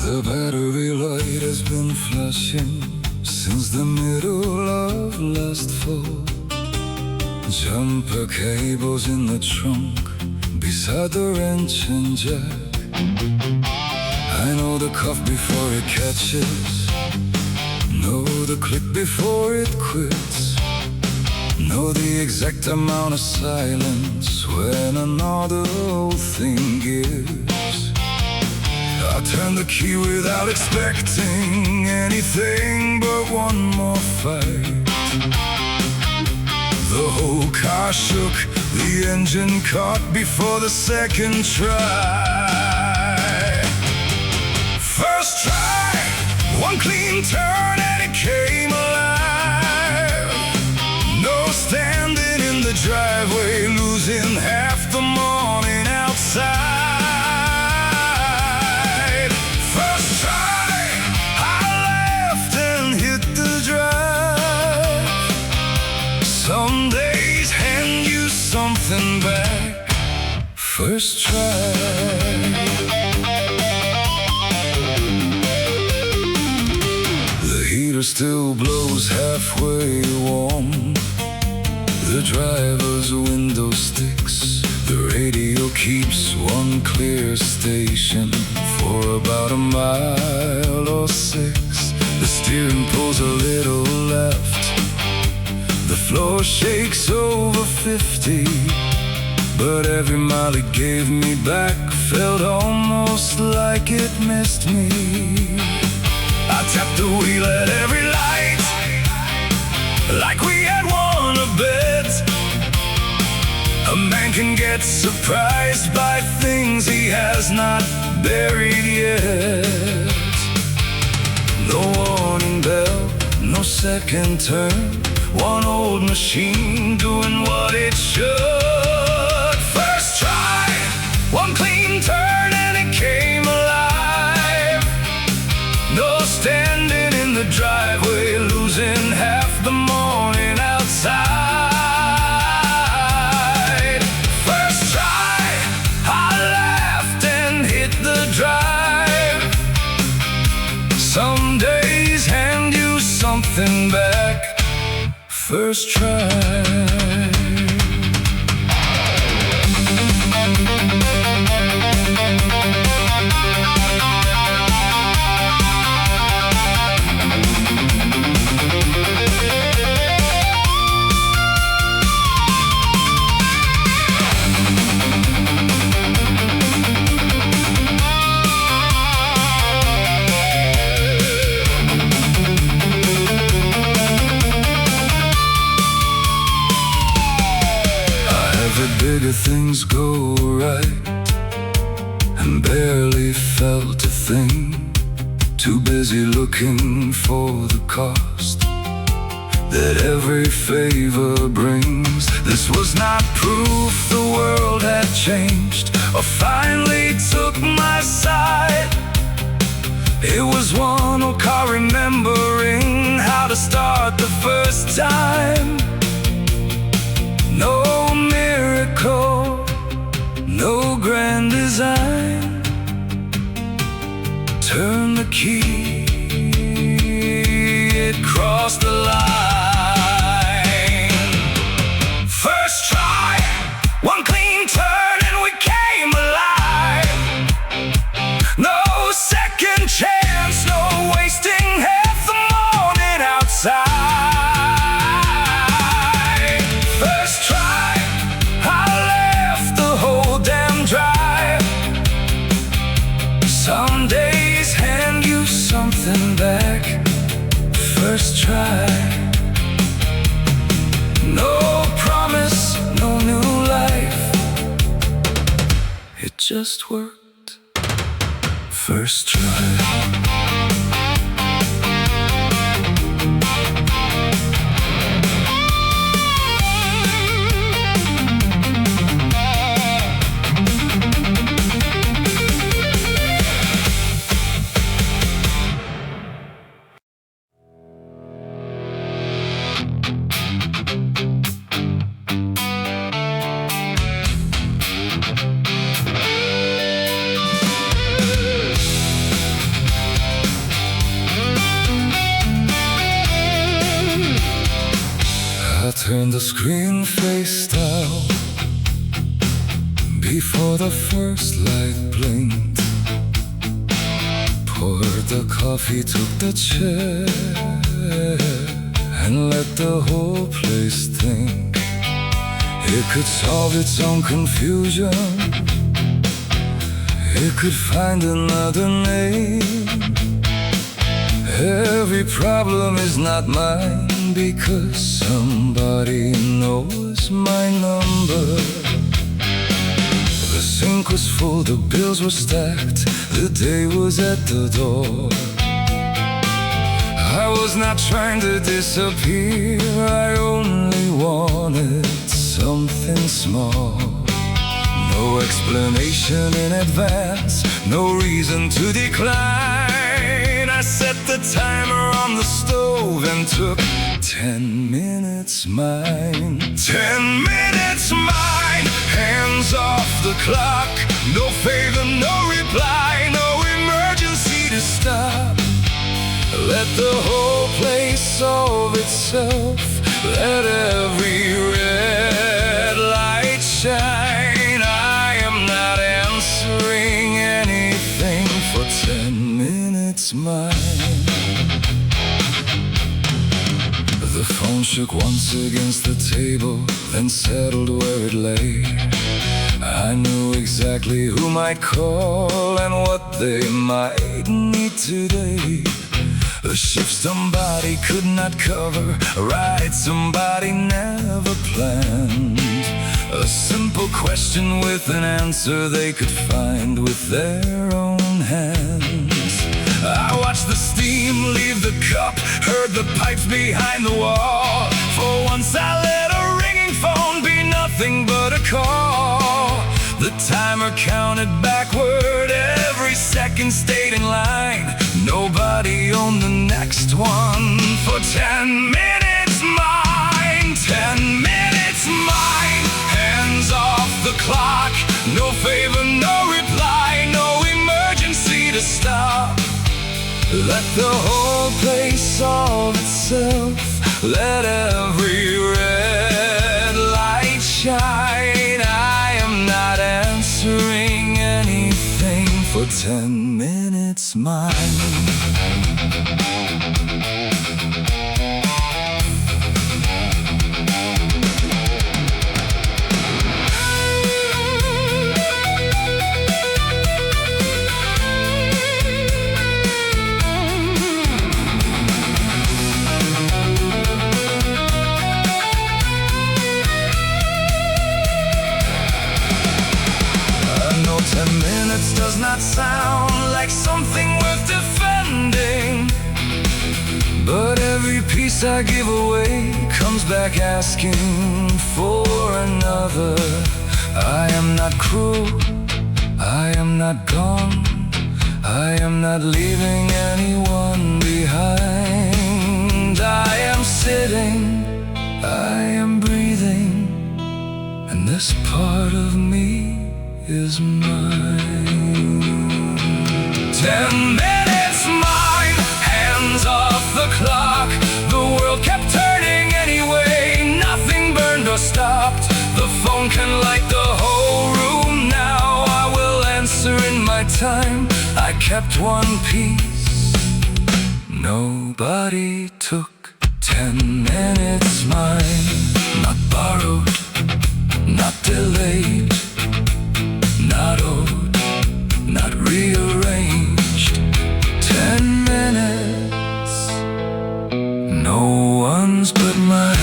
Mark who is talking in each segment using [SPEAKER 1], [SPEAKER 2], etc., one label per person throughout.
[SPEAKER 1] The battery light has been flashing since the middle of last fall. Jumper cables in the trunk beside the wrench and jack. I know the cough before it catches, know the click before it quits, know the exact amount of silence when another old thing gives. I turn the key without expecting anything but one more fight. The whole car shook, the engine caught before the second try. First try, one clean turn and it came alive. No standing in the driveway, losing half the morning outside. Some days hand you something back. First try. The heater still blows halfway warm, the driver's window sticks, the radio keeps one clear station for about a mile or 6. The steering pulls a little left, the floor shakes over 50, but every mile it gave me back felt almost like it missed me. I tapped the wheel at every light, like we had won a bet. A man can get surprised by things he has not buried yet. No warning bell, no second turn, one old machine doing what it should. First try, one clean turn and it came alive. No standing in the driveway, losing half the morning outside. First try, I laughed and hit the drive. Some days hand you something back. First try. Bigger things go right, and barely felt a thing. Too busy looking for the cost that every favor brings. This was not proof the world had changed or finally took my side. It was one old car remembering how to start the first time. No miracle, no grand design. Turn the key, it crossed the line. First try, one clean turn and we came alive. No second chance, no wasting half the morning outside. Some days hand you something back. First try. No promise, no new life. It just worked. First try. Turn the screen face down before the first light blinked. Poured the coffee, took the chair, and let the whole place think it could solve its own confusion. It could find another name. Every problem is not mine, because somebody knows my number. The sink was full, the bills were stacked, the day was at the door. I was not trying to disappear, I only wanted something small. No explanation in advance, no reason to decline. I set the timer on the stove and took 10 minutes mine. 10 minutes mine. Hands off the clock. No favor, no reply, no emergency to stop. Let the whole place solve itself. Let every red light shine. I am not answering anything for 10 minutes mine. The phone shook once against the table, then settled where it lay. I knew exactly who might call and what they might need today. A shift somebody could not cover, a ride somebody never planned. A simple question with an answer they could find with their own hands. I watched the steam leave the cup, heard the pipes behind the wall. For once I let a ringing phone be nothing but a call. The timer counted backward, every second stayed in line. Nobody on the next one. For 10 minutes mine, 10 minutes mine. Hands off the clock, no favor, no reply, no emergency to stop. Let the whole place solve itself. Let every red light shine. I am not answering anything for 10 minutes mine. Does not sound like something worth defending, but every piece I give away comes back asking for another. I am not cruel, I am not gone, I am not leaving anyone behind. I am sitting, I am breathing, and this part of me is mine. 10 minutes mine, hands off the clock. The world kept turning anyway, nothing burned or stopped. The phone can light the whole room now. I will answer in my time. I kept one piece. Nobody took 10 minutes mine. Not borrowed, not delayed, not owed, not rearranged. 10 minutes, no one's but mine.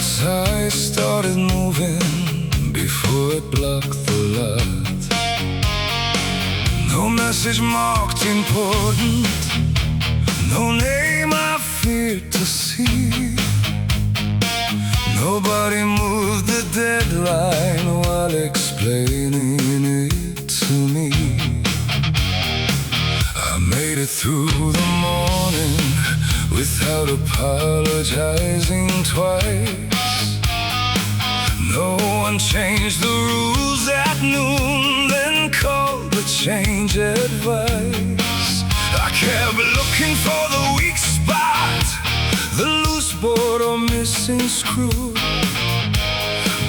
[SPEAKER 1] I started moving before it blocked the lot. No message marked important, no name I feared to see. Nobody moved the deadline while explaining it to me. I made it through the morning without apologizing twice. No one changed the rules at noon, then called the change advice. I kept looking for the weak spot, the loose board or missing screw,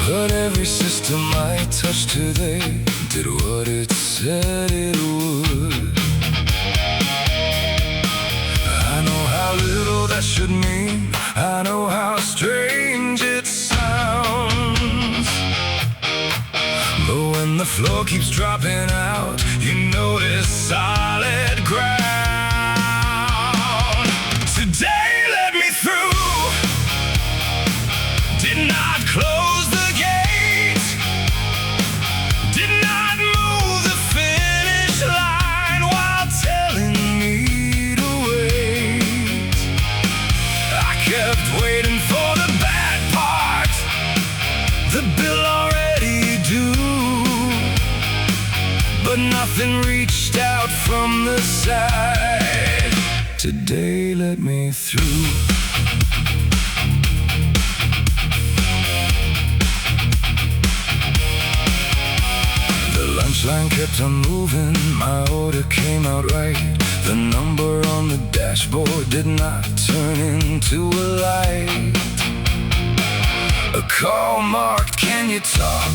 [SPEAKER 1] but every system I touched today did what it said it would. I know how little that should mean, I know how strange it sounds, but when the floor keeps dropping out, you notice solid ground. Today let me through, did not close the gate, did not move the finish line while telling me to wait. I kept waiting for the bad part, the bill already due, but nothing reached out from the side. Today let me through. The lunch line kept on moving, my order came out right. The number on the dashboard did not turn into a light. A call marked, "Can you talk?"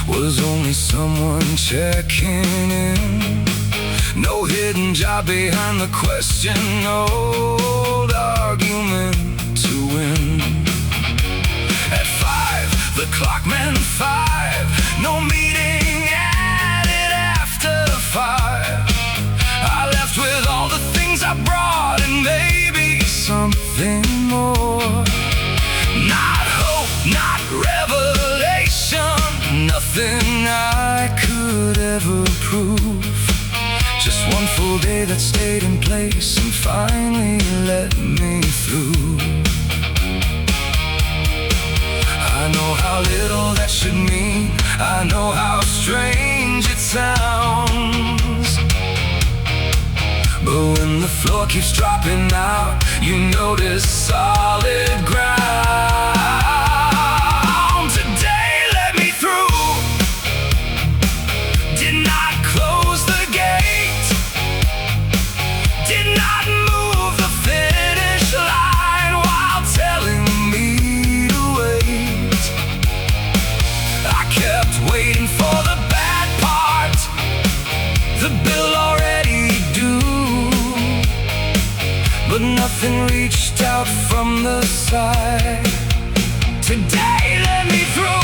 [SPEAKER 1] was only someone checking in. No hidden job behind the question, old argument to win. At 5, the clock meant 5, no meeting added after 5. I left with all the things I brought and maybe something more. Not hope, not revelation, nothing I could ever prove. Just one full day that stayed in place and finally let me through. I know how little that should mean, I know how strange it sounds, but when the floor keeps dropping out, you notice solid ground. Today let me through, did not close the gate, did not move the finish line while telling me to wait. I kept waiting for the bad part, the bill already due, but nothing reached out from the side. Today let me through.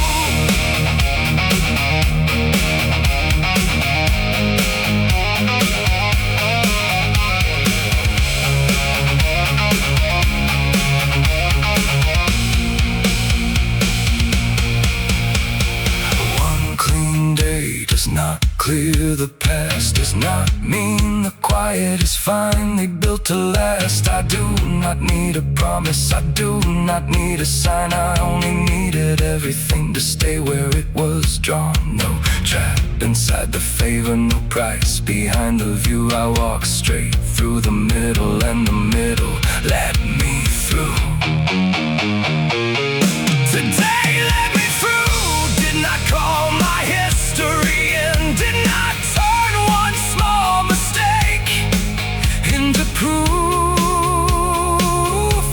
[SPEAKER 1] Does not clear the past, does not mean the quiet is finally built to last. I do not need a promise, I do not need a sign, I only needed everything to stay where it was drawn. No trap inside the favor, no price behind the view. I walk straight through the middle, and the middle let me through. Today let me through, did not call my history and did not turn one small mistake into proof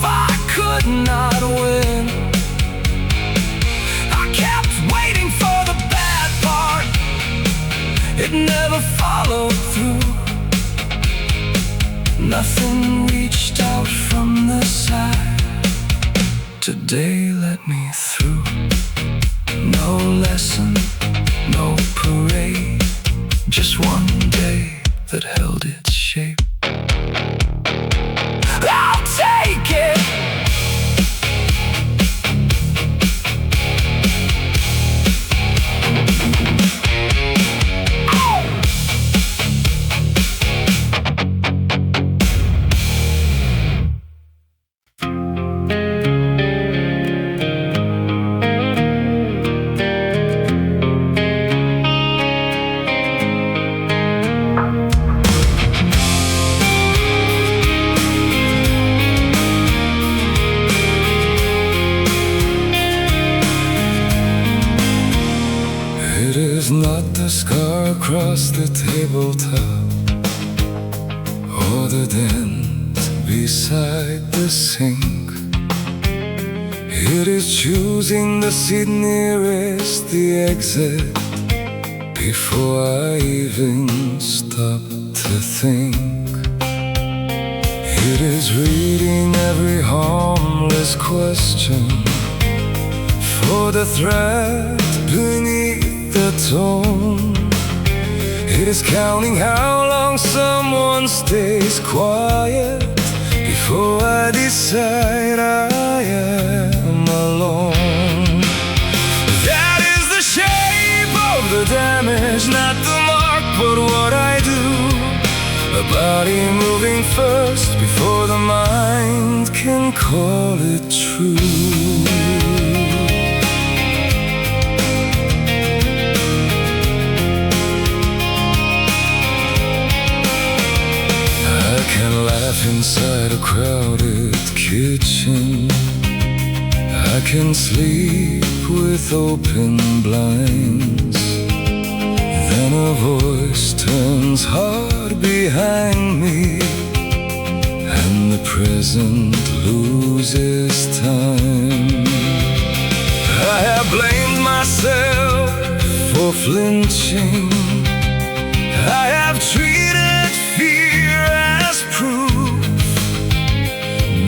[SPEAKER 1] I could not win. I kept waiting for the bad part, it never followed through. Nothing reached out from the side. Today let me through. No lesson, no parade, just one day that held its shape. I'll take it. a scar across the tabletop, or the dent beside the sink. It is choosing the seat nearest the exit before I even stop to think. It is reading every harmless question for the thread beneath the tone. It is counting how long someone stays quiet before I decide I am alone. That is the shape of the damage, not the mark, but what I do. A body moving first before the mind can call it true. I can laugh inside a crowded kitchen. I can sleep with open blinds. Then a voice turns hard behind me, and the present loses time. I have blamed myself for flinching. I have treated fear as proof.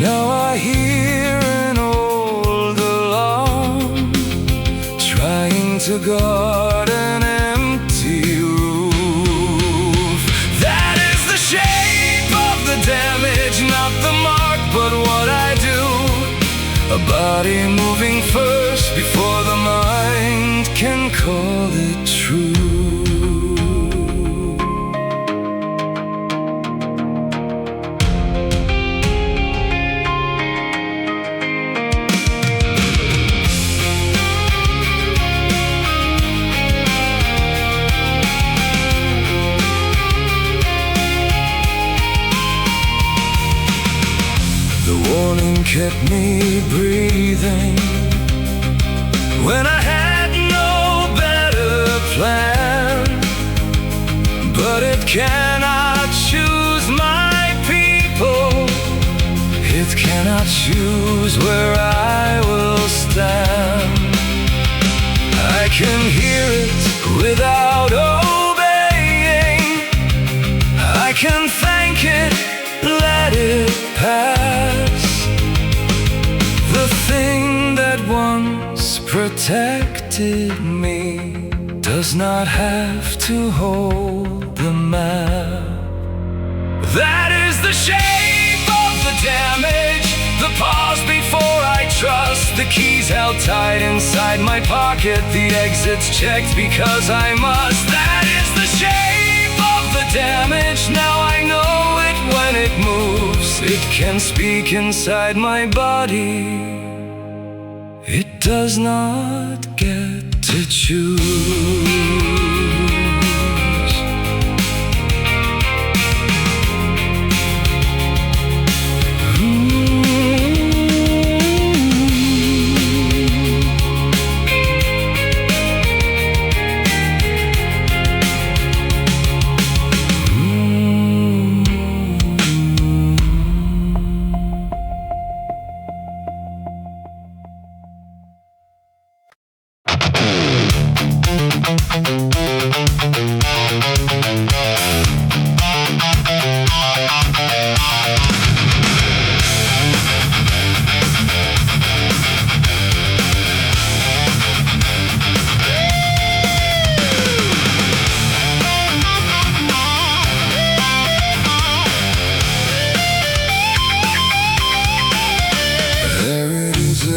[SPEAKER 1] Now I hear an old alarm trying to guard an empty roof. That is the shape of the damage, not the mark, but what I do. A body moving first before the mind can call it true. Warning kept me breathing when I had no better plan. But it cannot choose my people. It cannot choose where I will stand. I can hear it without obeying. I can thank it, let it pass. The thing that once protected me does not have to hold the map. That is the shape of the damage, the pause before I trust. The keys held tight inside my pocket, the exits checked because I must. That is the shape of the damage, now I know it when it moves. It can speak inside my body. It does not get to choose.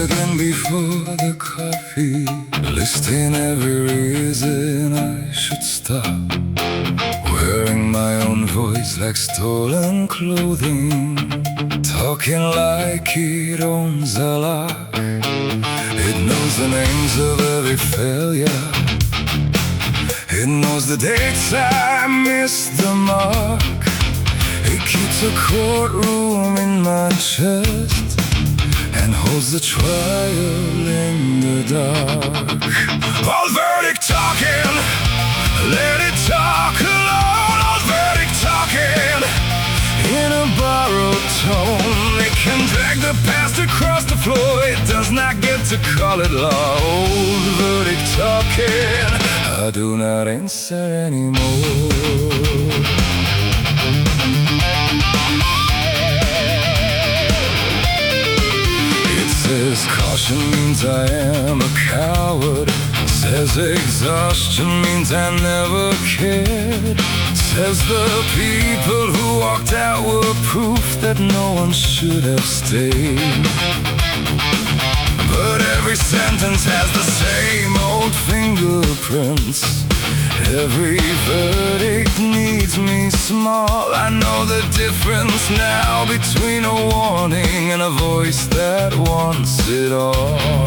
[SPEAKER 1] Again before the coffee, listing every reason I should stop. Wearing my own voice like stolen clothing, talking like it owns a lock. It knows the names of every failure. It knows the dates I missed the mark. It keeps a courtroom in my chest and holds the trial in the dark. All verdict talking, to call it law. Old verdict talking, I do not answer anymore. It says caution means I am a coward. Says exhaustion means I never cared. Says the people who walked out were proof that no one should have stayed. But every sentence has the same old fingerprints. Every verdict needs me small. I know the difference now between a warning and a voice that wants it all.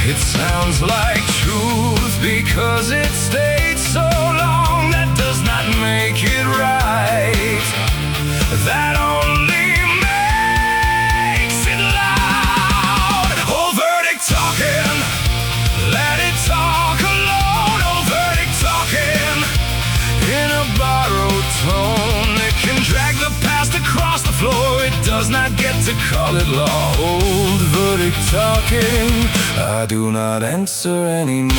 [SPEAKER 1] It sounds like truth because it stayed so long. That does not make it right. That only makes it loud. Old verdict talking, let it talk alone. Old verdict talking in a borrowed tone. It can drag the past across the floor. It does not get to call it law. Old verdict talking, I do not answer anymore.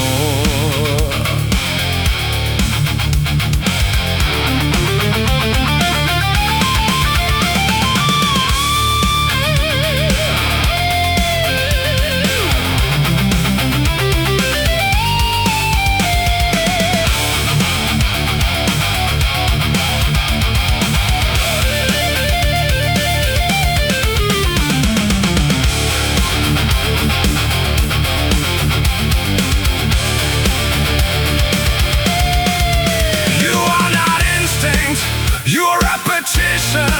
[SPEAKER 1] You are repetition,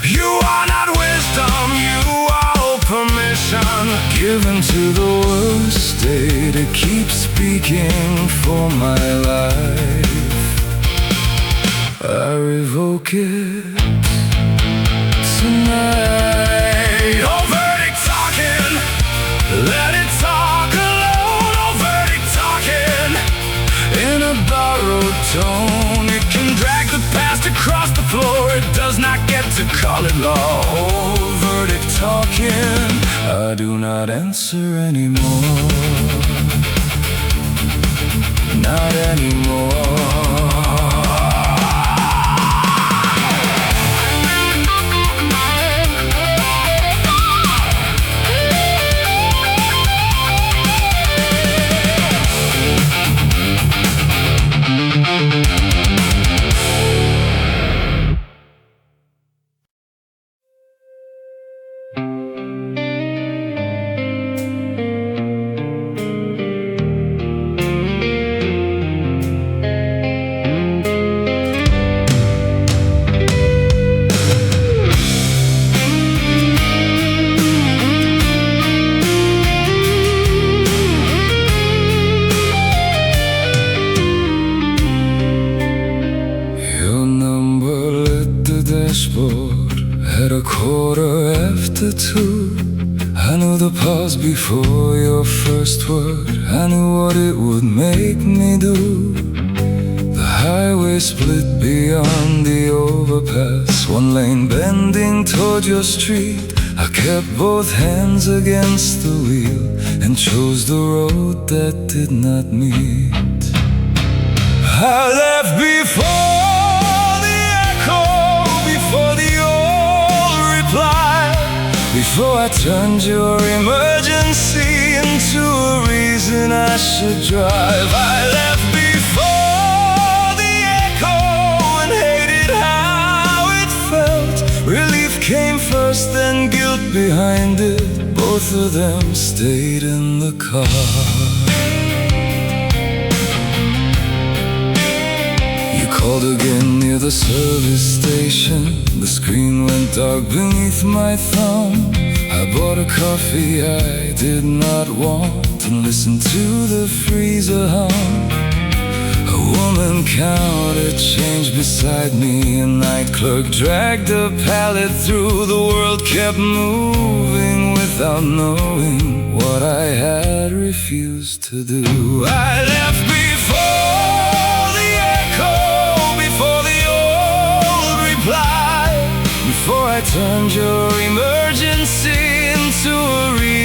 [SPEAKER 1] you are not wisdom, you are permission given to the worst state to keep speaking for my life. I revoke it tonight. Old verdict talking, let it talk alone. Old verdict talking in a borrowed tone. It can drag the past across the floor. It does not get to call it law. Old verdict talking, I do not answer anymore. Not anymore. At 2:15, I knew the pause before your first word. I knew what it would make me do. The highway split beyond the overpass, one lane bending toward your street. I kept both hands against the wheel and chose the road that did not meet. I left before before I turned your emergency into a reason I should drive. I left before the echo and hated how it felt. Relief came first, then guilt behind it. Both of them stayed in the car. You called again near the service station. The screen went dark beneath my thumb. I bought a coffee I did not want and listened to the freezer hum. A woman counted change beside me. A night clerk dragged a pallet through. The world kept moving without knowing what I had refused to do. I left before the echo, before the old reply, before I turned your emergency into a reason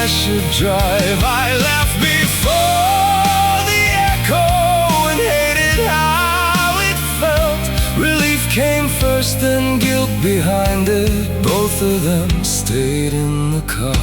[SPEAKER 1] I should drive. I left before the echo and hated how it felt. Relief came first, then guilt behind it. Both of them stayed in the car.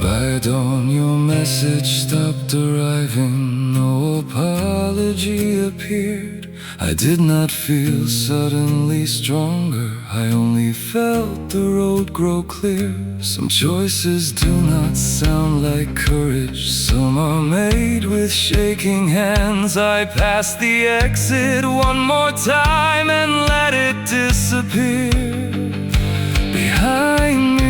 [SPEAKER 1] By dawn your message stopped arriving. No apology appeared. I did not feel suddenly stronger. I only felt the road grow clear. Some choices do not sound like courage. Some are made with shaking hands. I passed the exit one more time and let it disappear behind me.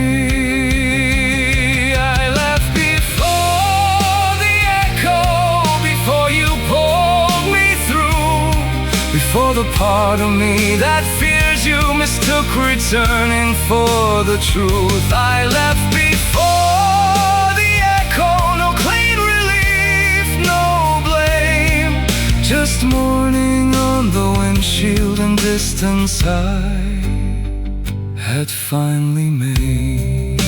[SPEAKER 1] For the part of me that fears you mistook returning for the truth. I left before the echo, no clean relief, no blame, just mourning on the windshield and distance I had finally made.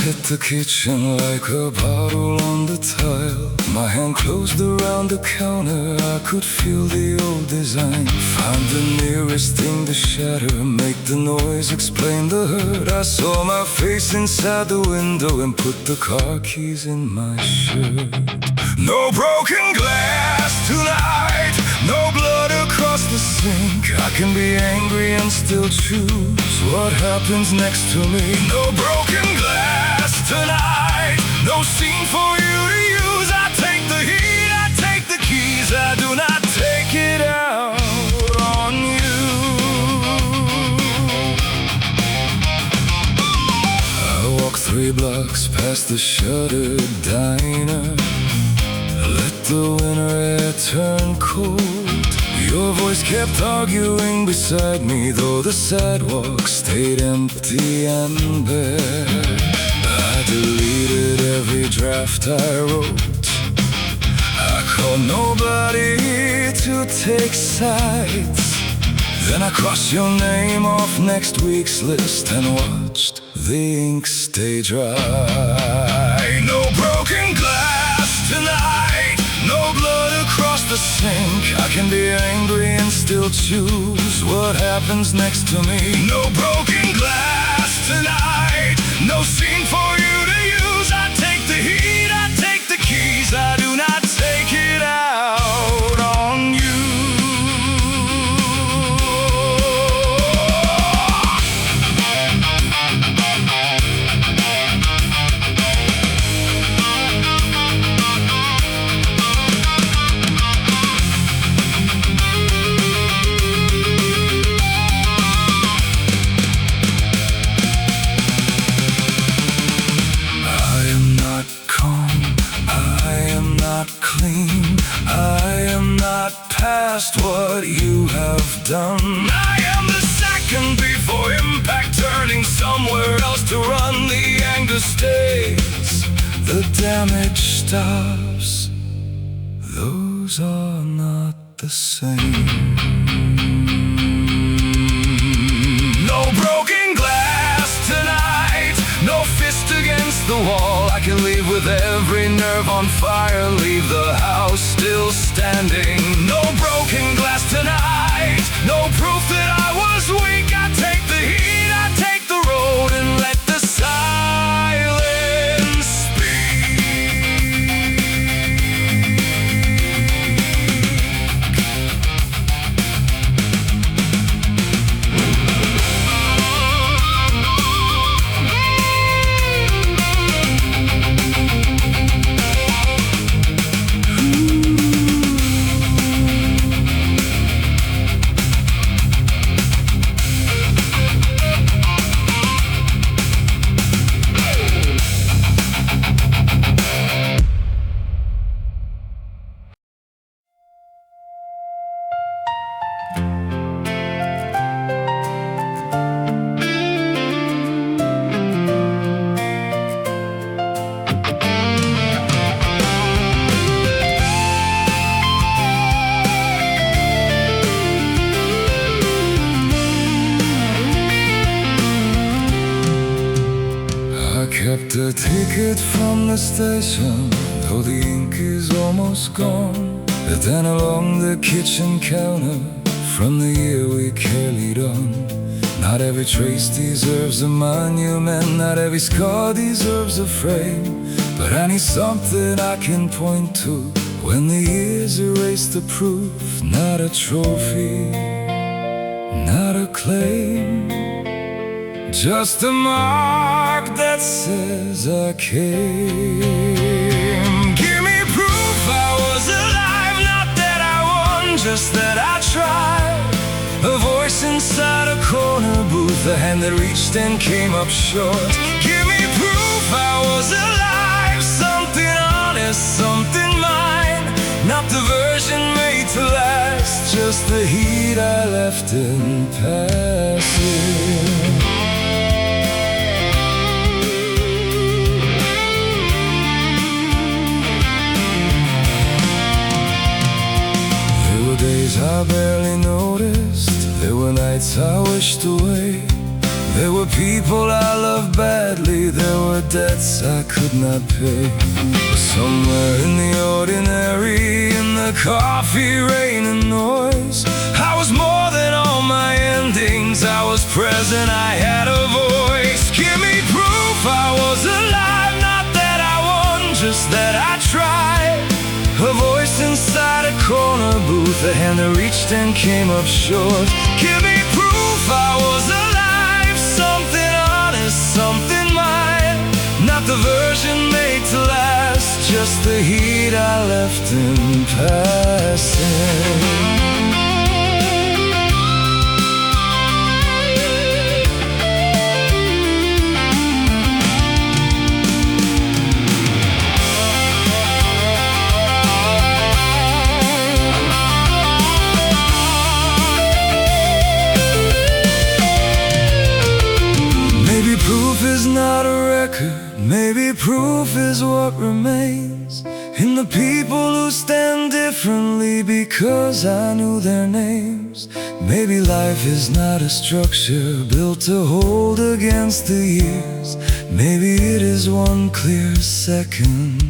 [SPEAKER 1] Hit the kitchen like a bottle on the tile. My hand closed around the counter. I could feel the old design. Find the nearest thing to shatter. Make the noise, explain the hurt. I saw my face inside the window and put the car keys in my shirt. No broken glass tonight, no blood across the sink. I can be angry and still choose what happens next to me. No broken glass tonight, no scene for you to use. I take the heat, I take the keys. I do not take it out on you. I walk 3 blocks past the shuttered diner. Let the winter air turn cold. Your voice kept arguing beside me, though the sidewalk stayed empty and bare. I deleted every draft I wrote. I called nobody to take sides. Then I crossed your name off next week's list and watched the ink stay dry. No broken glass tonight, no blood across the sink. I can be angry and still choose what happens next to me. No broken glass tonight, no scene for you to use. I take the heat, I take the keys. I do not take it out on you. Past what you have done. I am the second before impact, turning somewhere else to run. The anger stays, the damage stops. Those are not the same. No broken glass tonight, no fist against the wall. I can leave with every nerve on fire, leave the house still standing. No broken glass tonight, no proof that I was weak. I take the heat, I take the road, and let the silence speak. Kept a ticket from the station, though the ink is almost gone. But then along the kitchen counter, from the year we carried on. Not every trace deserves a monument, not every scar deserves a frame. But I need something I can point to when the years erase the proof. Not a trophy, not a claim, just a mark that says I came. Give me proof I was alive, not that I won, just that I tried. A voice inside a corner booth, a hand that reached and came up short. Give me proof I was alive, something honest, something mine. Not the version made to last, just the heat I left in passing. Days I barely noticed, there were nights I wished away. There were people I loved badly, there were debts I could not pay. Somewhere in the ordinary, in the coffee, rain and noise, I was more than all my endings. I was present, I had a voice. Give me proof I was alive, not that I won, just that I tried. A voice inside a corner booth, a hand that reached and came up short. Give me proof I was alive, something honest, something mine. Not the version made to last, just the heat I left in passing. Proof is not a record, maybe proof is what remains in the people who stand differently because I knew their names. Maybe life is not a structure built to hold against the years. Maybe it is one clear second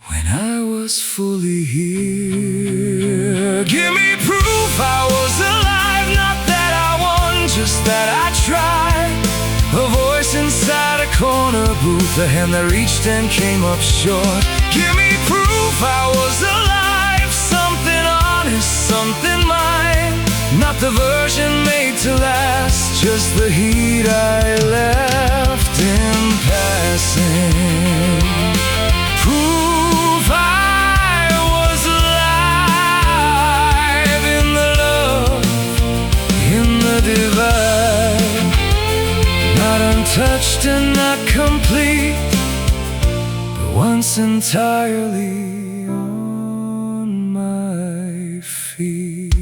[SPEAKER 1] when I was fully here. Give me proof I was alive, not that I won, just that I tried. A voice inside a corner booth, a hand that reached and came up short. Give me proof I was alive, something honest, something mine. Not the version made to last, just the heat I left in passing. Proof I was alive in the love, in the divide. Not untouched and not complete, but once entirely on my feet.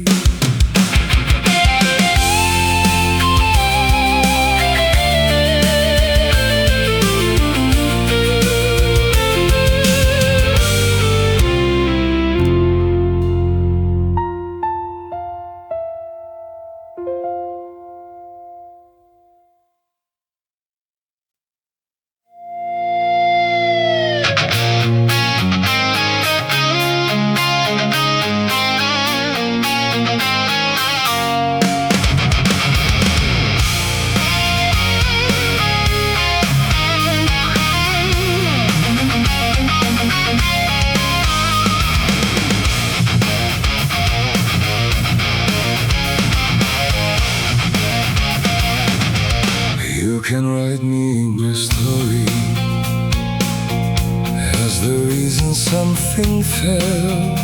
[SPEAKER 1] failed.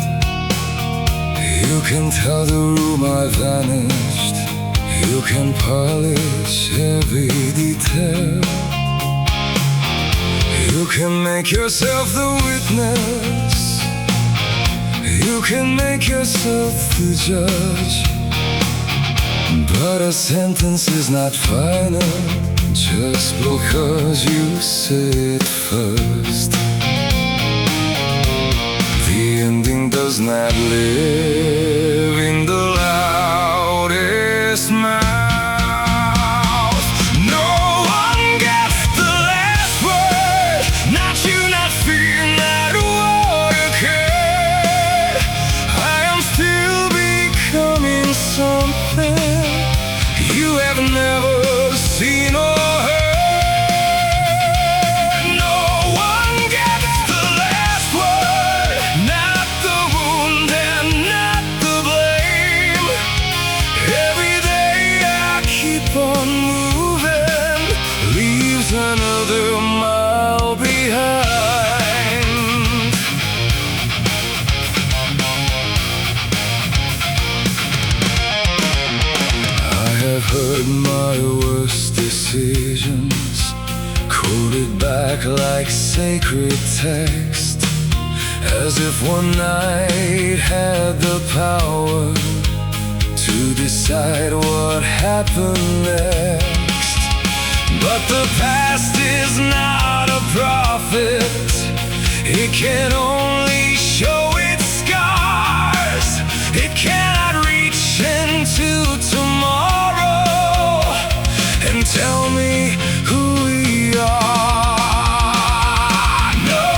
[SPEAKER 1] You can tell the room I vanished. You can polish every detail. You can make yourself the witness. You can make yourself the judge. But a sentence is not final just because you say it first. The ending does not live in the loudest mouth. No one gets the last word. Not you, not fear, not what occurred. I am still becoming something you have never seen or heard. No one gets the last word. Not the wound and not the blame. Every day I keep on moving, leaves another mile behind. I have heard my worst decisions quoted back like sacred text, as if one night had the power to decide what happened next. But the past is not a prophet. It can only show its scars. It cannot reach into tomorrow and tell me who we are. No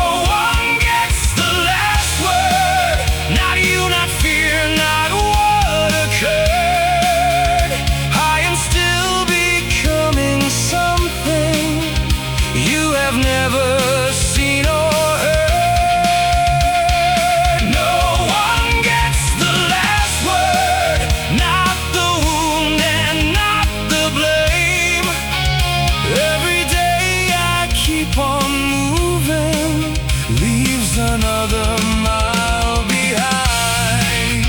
[SPEAKER 1] one gets the last word. Not you, not fear, not what occurred. I am still becoming something you have never seen or heard. No one gets the last word. Not the wound and not the blame. Every day I keep on moving, leaves another mile behind.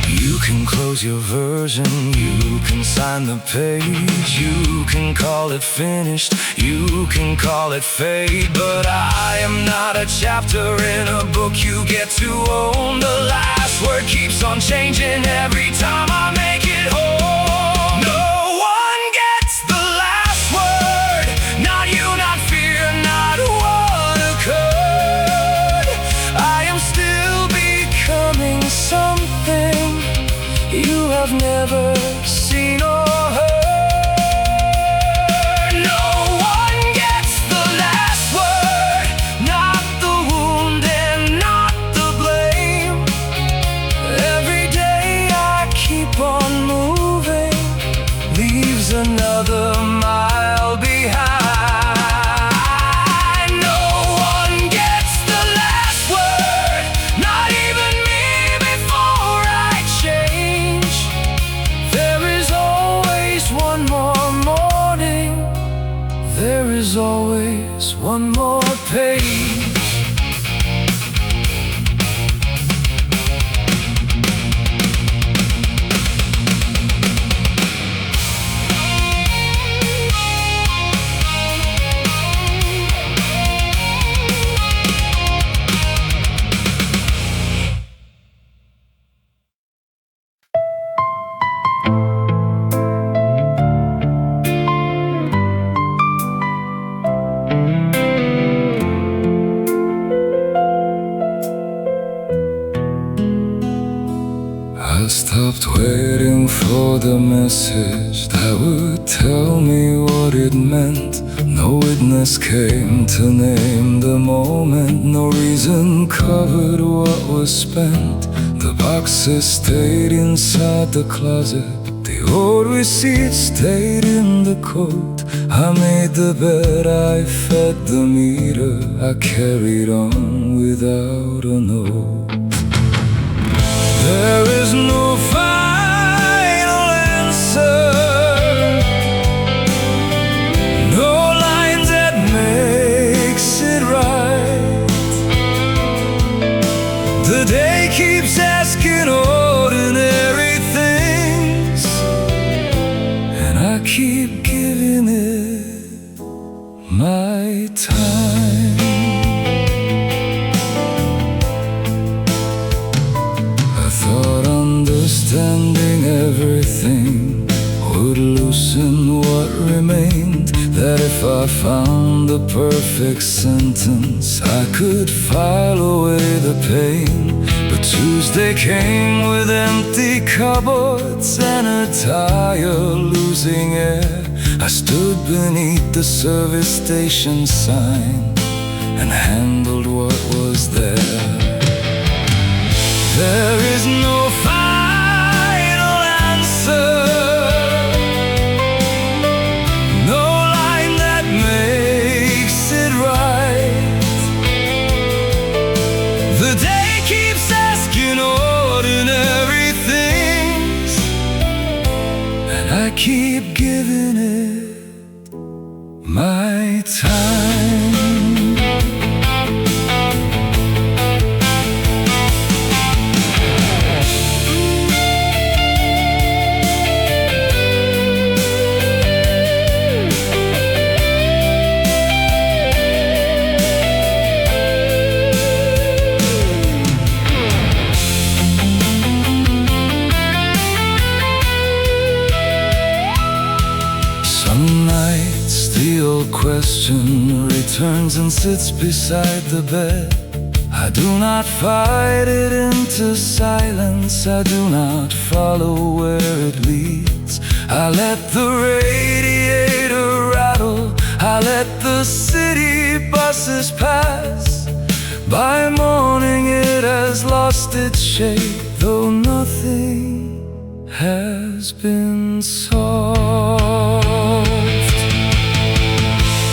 [SPEAKER 1] You can close your version, you can sign the page, you can call it finished, you can call it fate. But I am not a chapter in a book you get to own. The last word keeps on changing every time I make it home. No one gets the last word. Not you, not fear, not what occurred. I am still becoming something you have never seen or heard. No one gets the last word. Not the wound and not the blame. Every day I keep on moving, leaves another mile behind. No one gets the last word. Not even me before I change. There is always one more morning. There is always one more page. I stopped waiting for the message that would tell me what it meant. No witness came to name the moment. No reason covered what was spent. The boxes stayed inside the closet. The old receipt stayed in the coat. I made the bed, I fed the meter. I carried on without a note. There is no final answer, no line that makes it right. The day keeps asking ordinary things, and I keep giving it my time. I thought understanding everything would loosen what remained, that if I found the perfect sentence I could file away the pain. But Tuesday came with empty cupboards and a tire losing air. I stood beneath the service station sign and handled what was there. There is no final answer, no line that makes it right. The day keeps asking ordinary things, and I keep giving it my time. Some nights the old question returns and sits beside the bed. I do not fight it into silence, I do not follow where it leads. I let the radiator rattle, I let the city buses pass. By morning it has lost its shape, though nothing has been solved.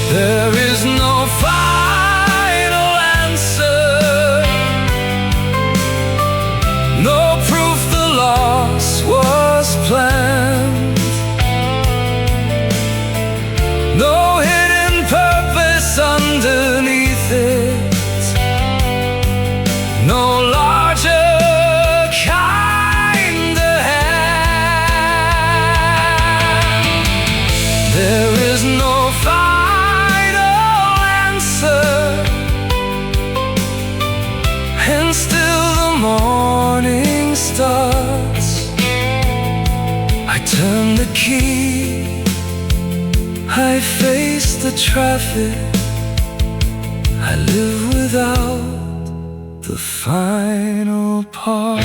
[SPEAKER 1] There is no final answer, no proof the loss was planned, no hidden purpose underneath it, no larger kind of hand. There is no final answer, and still the morning starts. I turn the key, I face the traffic, I live without the final part.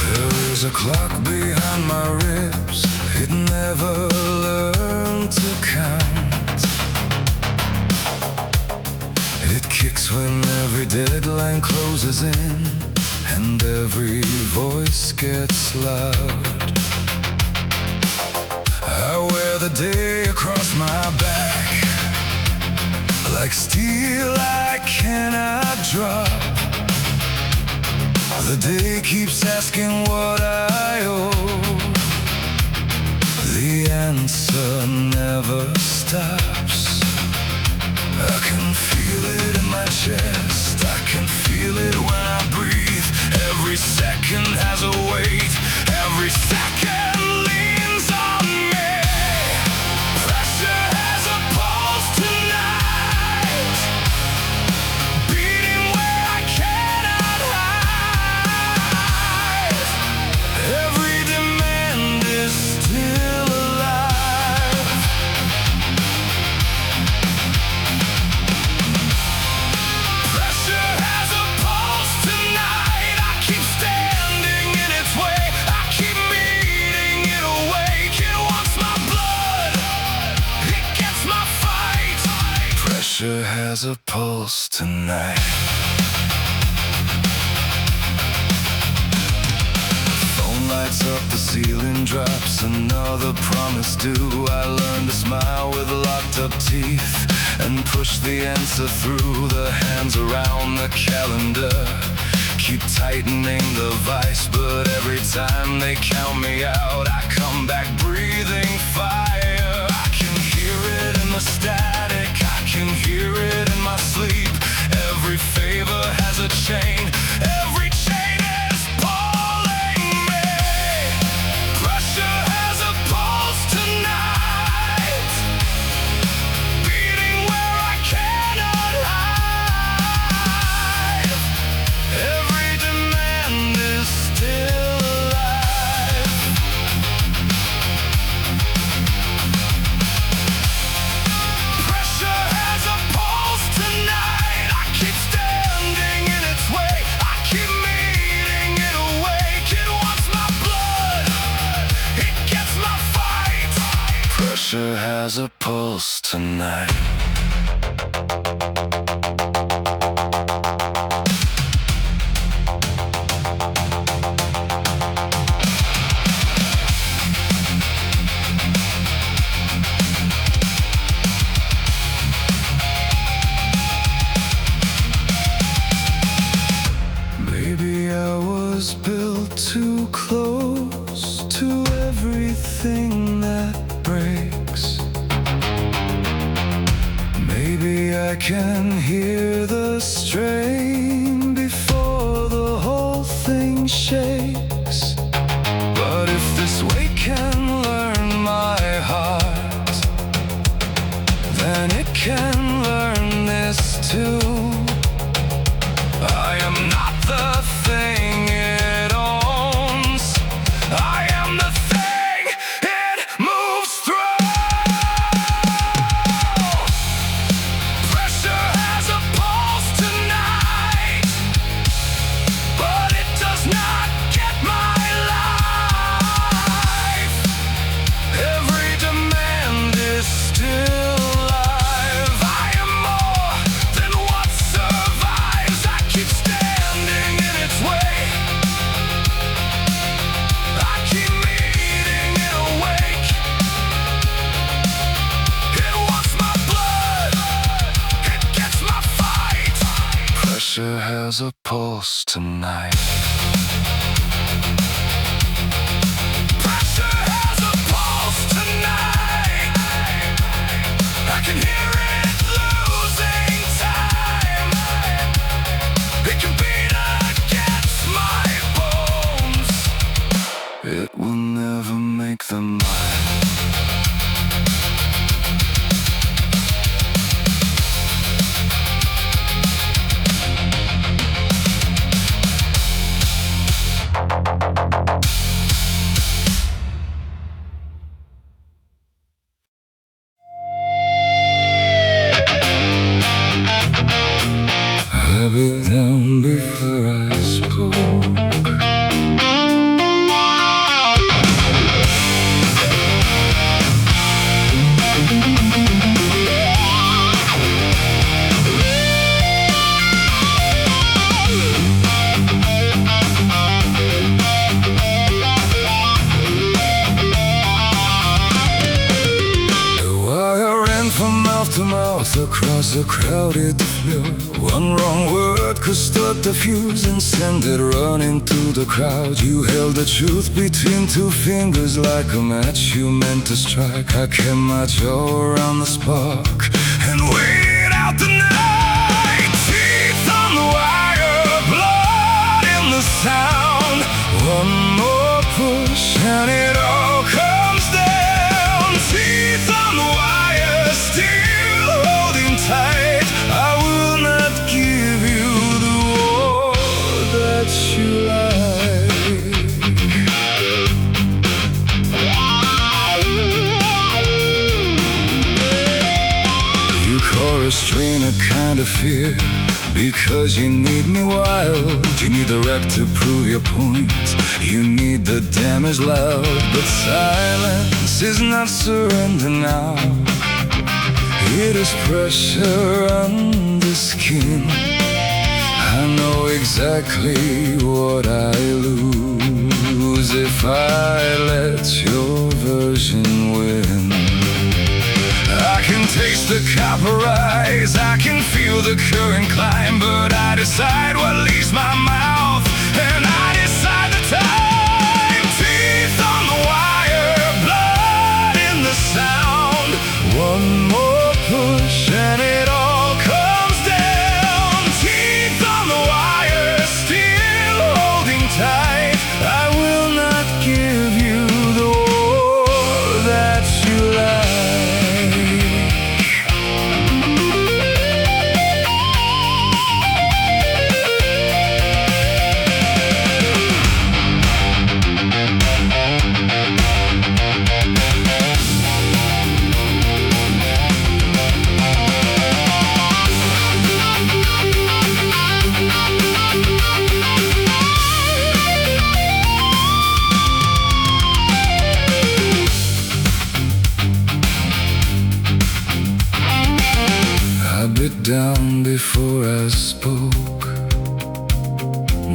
[SPEAKER 1] There's a clock behind my ribs, it never learned to count. It kicks when every deadline closes in and every voice gets loud. I Another day across my back, like steel I cannot drop. The day keeps asking what I owe. The answer never stops. I can feel it in my chest, I can feel it when I breathe. Every second has a weight, every second leans on me. Pressure has a pulse tonight, beating where I cannot hide. Every demand is still alive. Pressure has a pulse tonight. I keep standing in its way, I keep meeting it awake. It wants my blood, it gets my fight. Pressure has a pulse tonight. Phone lights up, the ceiling drops, another promise due. I learned to smile with locked up teeth and push the answer through. The hands around the calendar keep tightening the vice, but every time they count me out, I come back breathing fire. I can hear it in the static, I can hear it in my sleep. Every favor has a chain, every chain is pulling me. Pressure has a pulse tonight, beating where I cannot hide. Every demand is still alive. Pressure has a pulse tonight. I keep standing in its way, I keep meeting it awake. It wants my blood, it gets my fight. Pressure has a pulse tonight. Maybe I was built too close to everything that breaks. Maybe I can hear the strain before the whole thing shakes. But if this weight can learn my heart, then it can learn this too. I am not the thing it owns, I am the thing it moves through. Pressure has a pulse tonight, but it does not get my life. Every demand is still alive. I am more than what survives. I keep standing in its way, I keep meeting it awake. It wants my blood, it gets my fight. Pressure has a pulse tonight. Pressure has a pulse tonight. I can hear it losing time. It can beat against my bones. It will never make them mine. was a crowded floor. One wrong word could start the fuse and send it running through the crowd. You held the truth between two fingers like a match you meant to strike. I kept my jaw around the spark and waited out the night. Teeth on the wire, blood in the sound. One more push and it all comes down. Teeth on the wire, still holding tight. I will not give you the war that you like. You chorus-strain a kind of fear, because you need me wild. You need the wreck to prove your point. You need the damage loud. But silence is not surrender now. It is pressure under skin. I know exactly what I lose if I let your version win. I can taste the copper rise, I can feel the current climb, but I decide what leaves my mouth, and I decide the time. Teeth on the wire, blood in the sound. One more push and it all comes down. Teeth on the wire, still holding tight. I will not give you the war that you like. I bit down before I spoke,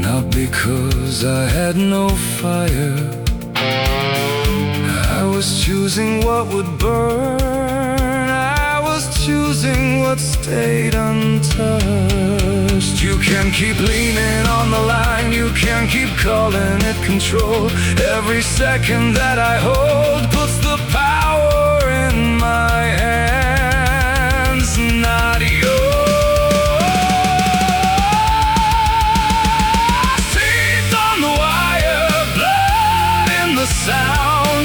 [SPEAKER 1] not because I had no fire. I was choosing what would burn. I was choosing what stayed untouched. You can keep leaning on the line, you can keep calling it control. Every second that I hold puts the power in my hands, not yours. Teeth on the wire, blood in the sound.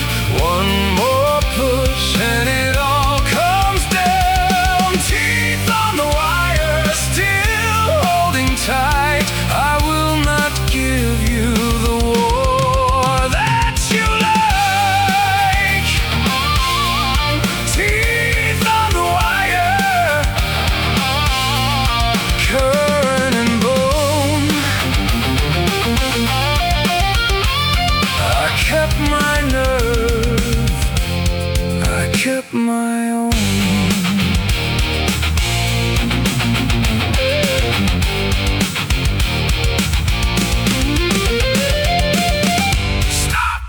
[SPEAKER 1] One more push and it all comes down. Teeth on the wire, still holding tight. I will not give you the war that you like. Teeth on the wire, current and bone. I kept my nerve, I kept my own. Stop.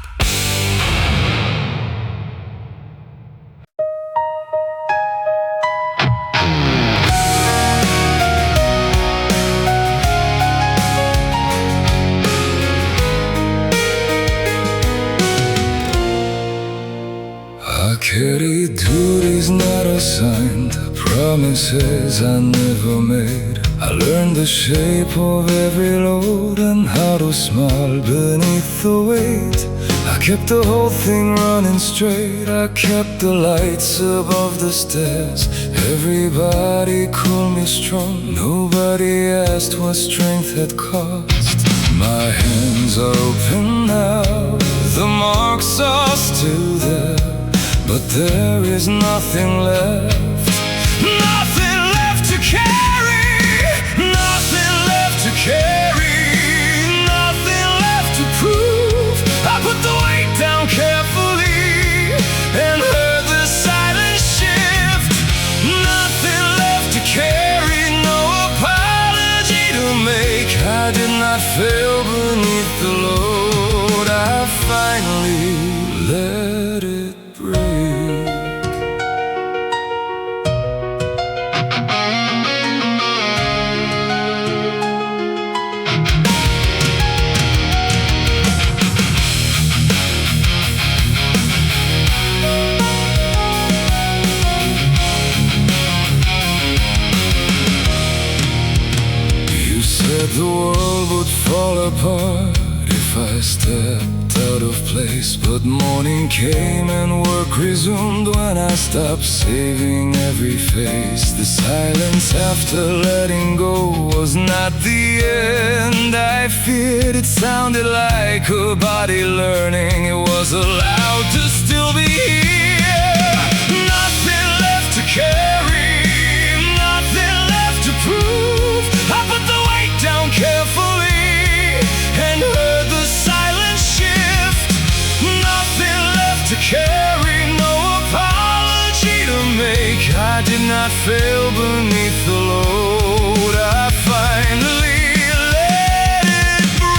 [SPEAKER 1] I carry duties not assigned, promises I never made. I learned the shape of every load and how to smile beneath the weight. I kept the whole thing running straight. I kept the lights above the stairs. Everybody called me strong. Nobody asked what strength had cost. My hands are open now. The marks are still there, but there is nothing left. Nothing left to carry. Nothing left to carry. Nothing left to prove. I put the weight down carefully and heard the silence shift. Nothing left to carry. No apology to make. I did not fail beneath the load. I finally let it break. fall apart if I stepped out of place. But morning came and work resumed when I stopped saving every face. The silence after letting go was not the end I feared. It sounded like a body learning it was allowed to still be here. Nothing left to carry, nothing left to prove. I put the weight down carefully and heard the silence shift. Nothing left to carry, no apology to make. I did not fail beneath the load. I finally let it break.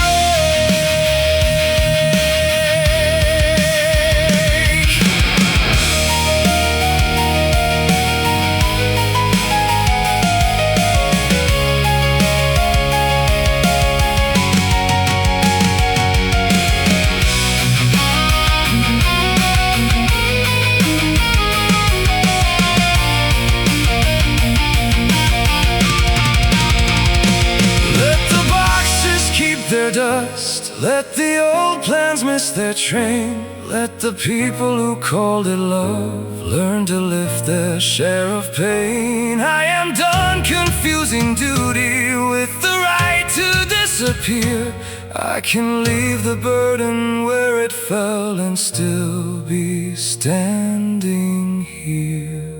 [SPEAKER 1] Their dust, let the old plans miss their train. Let the people who called it love learn to lift their share of pain. I am done confusing duty with the right to disappear. I can leave the burden where it fell and still be standing here.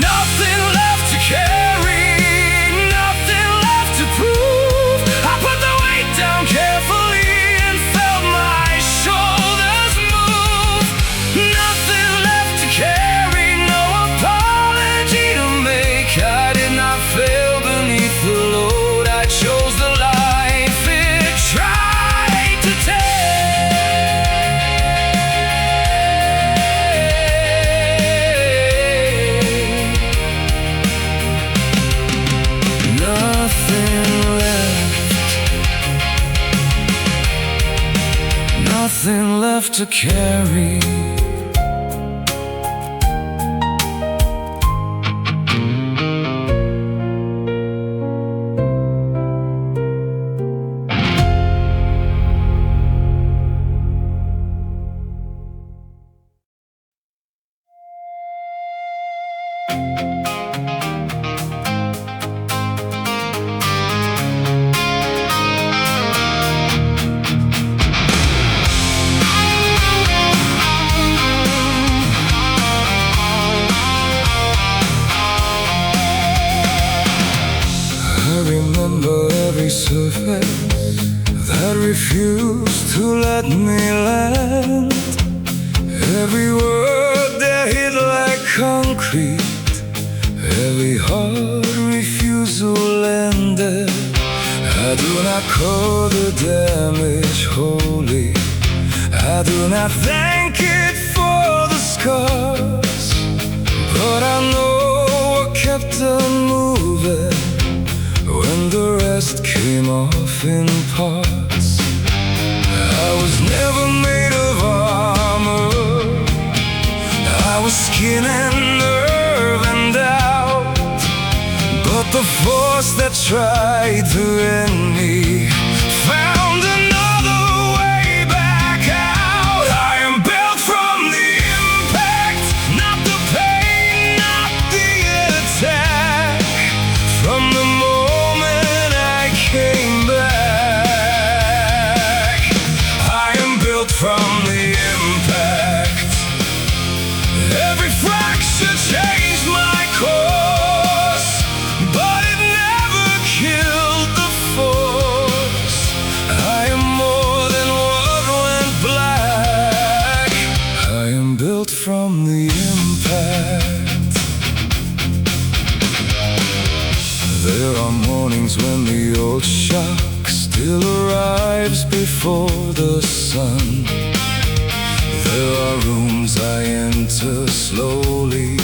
[SPEAKER 1] Nothing left to carry, nothing left to prove. I put the weight down carefully and felt my shoulders move. Nothing left to carry, no apology to make. I did not fail beneath the load. I chose the life it tried to take. Nothing left to carry. Remember every surface that refused to let me land. Every word that hit like concrete, every hard refusal ended. I do not call the damage holy. I do not thank it for the scars, but I know what kept them moving when the rest came off in parts. I was never made of armor. I was skin and nerve and doubt. But the force that tried to end me found another way back out. I am built from the impact, not the pain, not the attack. From the came back, I am built from the impact. Every fracture changed my course, but it never killed the force. I am more than what went black. I am built from the impact. There are mornings when the old shock still arrives before the sun. There are rooms I enter slowly.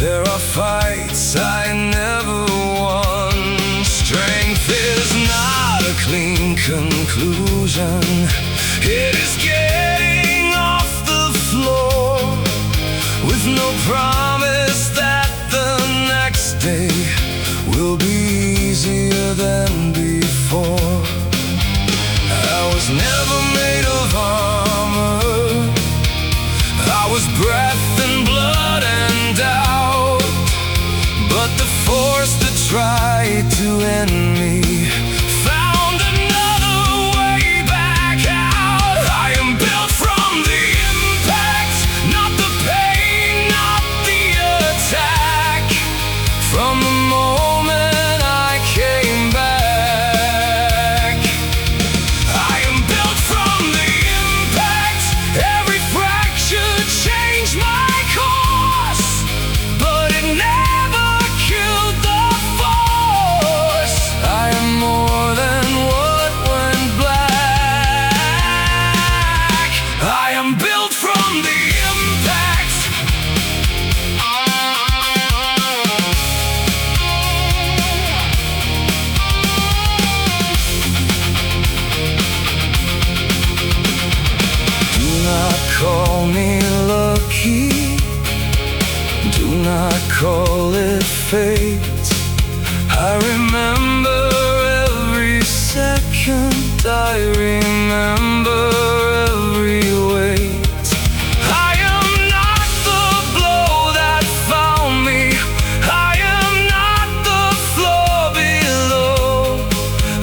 [SPEAKER 1] There are fights I never won. Strength is not a clean conclusion. It is getting off the floor with no promise that the next day will be easier than before. vacant, I remember every weight. I am not the blow that found me, I am not the floor below.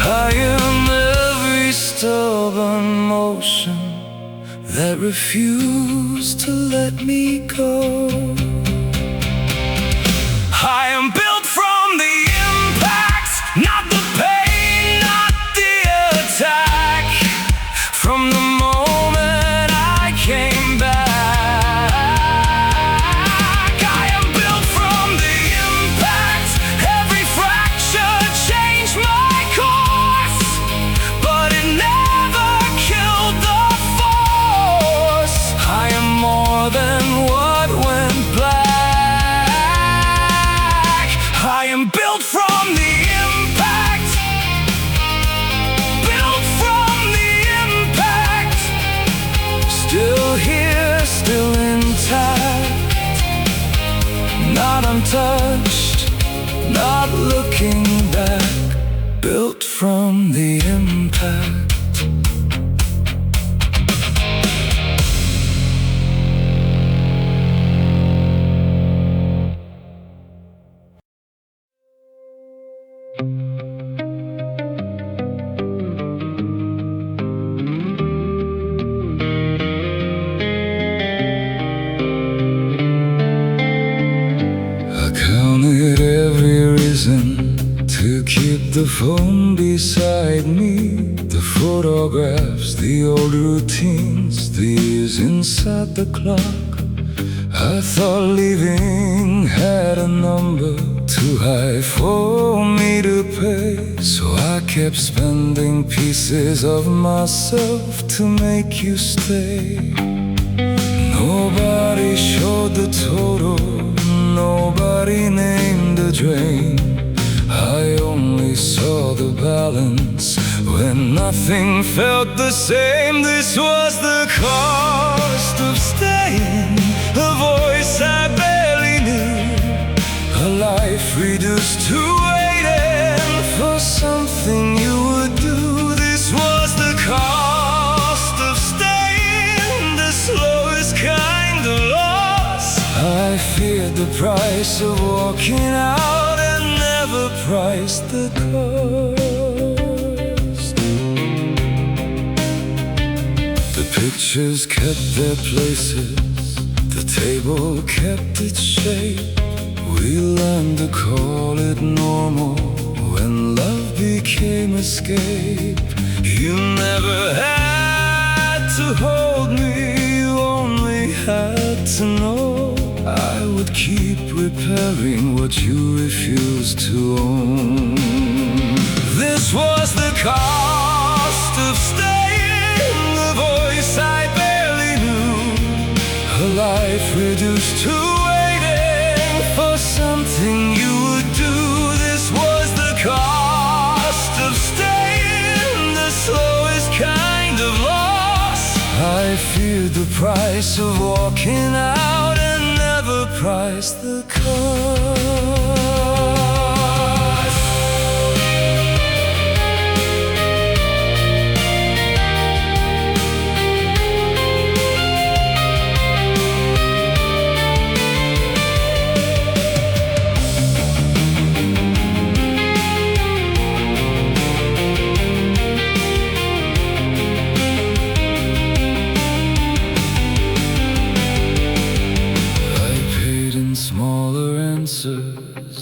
[SPEAKER 1] I am every stubborn motion that refused to let me go. I am built from the impact, not the pain, not the attack. From the moment I came back, I am built from the impact. Every fracture changed my course, but it never killed the force. I am more than what went black. I am built from the impact, built from the impact. Still here, still intact, not untouched, not looking back. Built from the impact. Counted every reason to keep the phone beside me. The photographs, the old routines, the years inside the clock. I thought leaving had a number too high for me to pay, so I kept spending pieces of myself to make you stay. Nobody showed the total, nobody named the drain. I only saw the balance when nothing felt the same. This was the cost of staying, a voice I barely knew, a life reduced to waiting for something you would do. This was the cost of staying, the slowest kind of loss. I feared the price of walking out and never priced the cost. The pictures kept their places, the table kept its shape. We learned to call it normal when love became escape. You never had to hold me, you only had to know I would keep repairing what you refused to own. This was the cost of staying, the voice I barely knew, a life reduced to waiting for something you would do. This was the cost of staying, the slowest kind of loss. I feared the price of walking out and never priced the cost.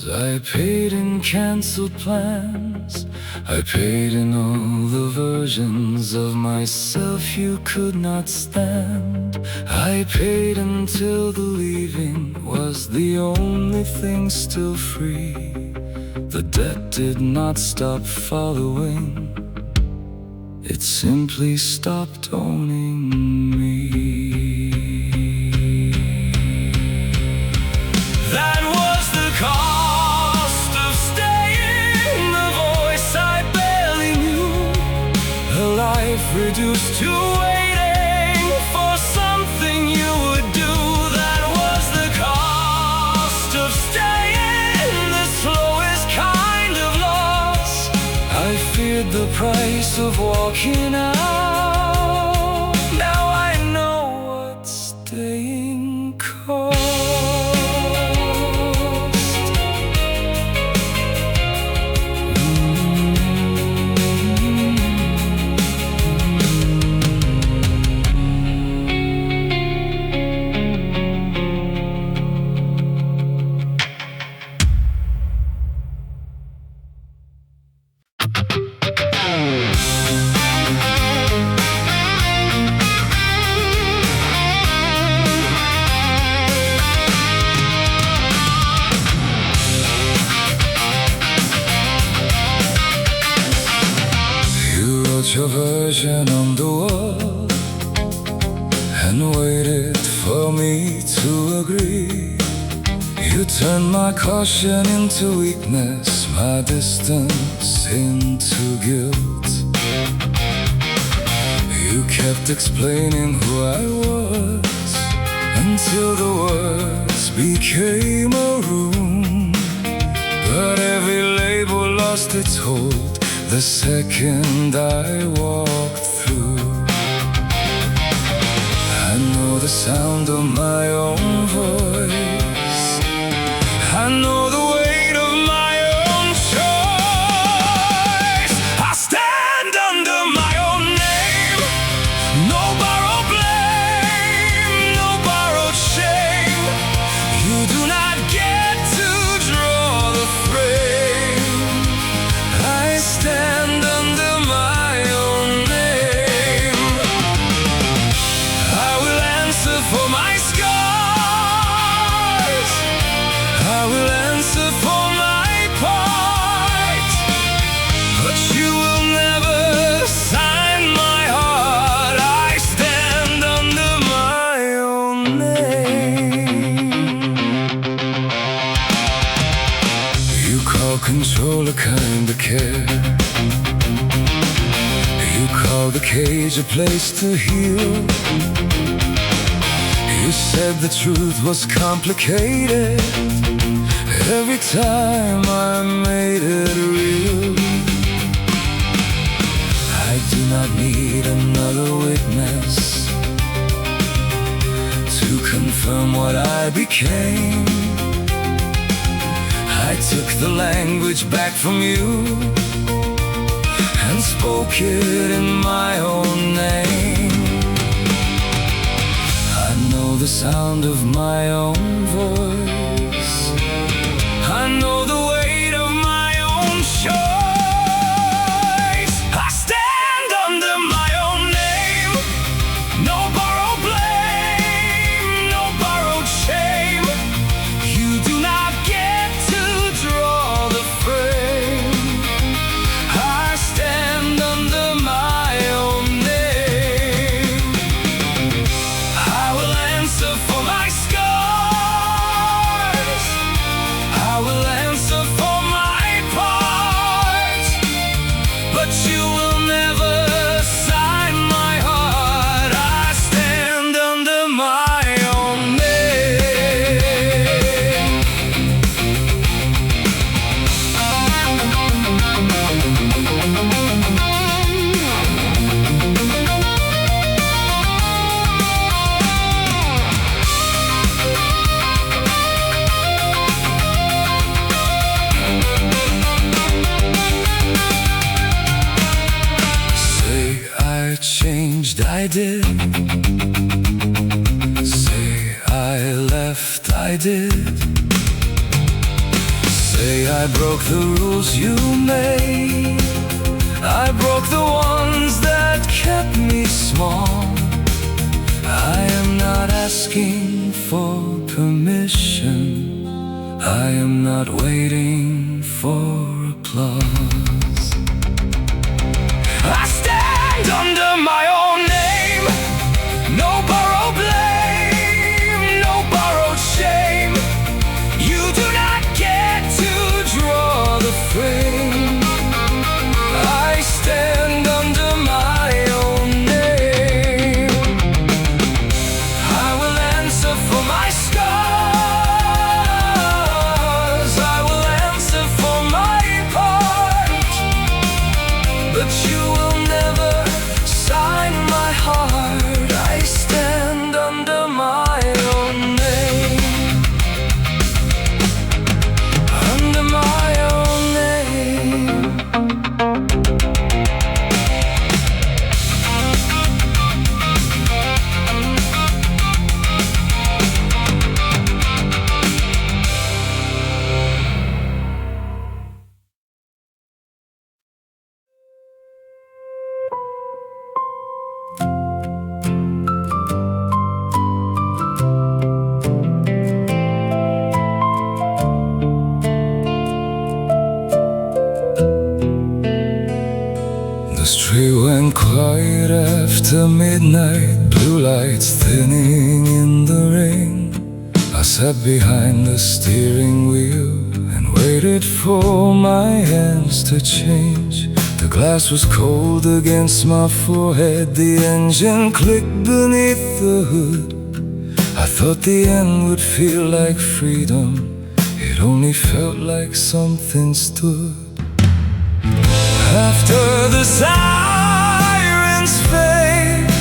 [SPEAKER 1] I paid in canceled plans, I paid in all the versions of myself you could not stand. I paid until the leaving was the only thing still free. The debt did not stop following, it simply stopped owning me. That was the cost of staying, the voice I barely knew, a life reduced to waiting for something you would do. That was the cost of staying, the slowest kind of loss. I feared the price of walking out. Now I know what staying cost. Your version on the wall and waited for me to agree. You turned my caution into weakness, my distance into guilt. You kept explaining who I was until the words became a room. But every label lost its hold the second I walked through. I know the sound of my own voice. I know the weight of my own choice. I stand under my own name. No borrowed blame, no borrowed shame. You do not get to draw the frame. I stand under my own name. I will answer for my scars. I will answer for my part. But you will never sign my heart. I stand under my own name. You call control a kind of care. You call the cage a place to heal. You said the truth was complicated every time I made it real. I do not need another witness to confirm what I became. I took the language back from you and spoke it in my own name. I know the sound of my own voice. I know the weight of my own choice. I stand under my own name. No borrowed blame, no borrowed shame. You do not get to draw the frame. I stand under my own name. I will answer for my scars. I will answer for my part. But you will never sign my heart. I stand under my own name. Say I changed, I did. Say I left, I did. Say I broke the rules you made. I broke the ones that kept me small. I am not asking for permission. I am not waiting for applause. I stand under my own name. No borrowed blame, no borrowed shame. You do not get to draw the frame. I stand under my own name. I will answer for my scars. I will street went quiet after midnight, blue lights thinning in the rain. I sat behind the steering wheel and waited for my hands to change. The glass was cold against my forehead, the engine clicked beneath the hood. I thought the end would feel like freedom, it only felt like something stood. After the sirens fade,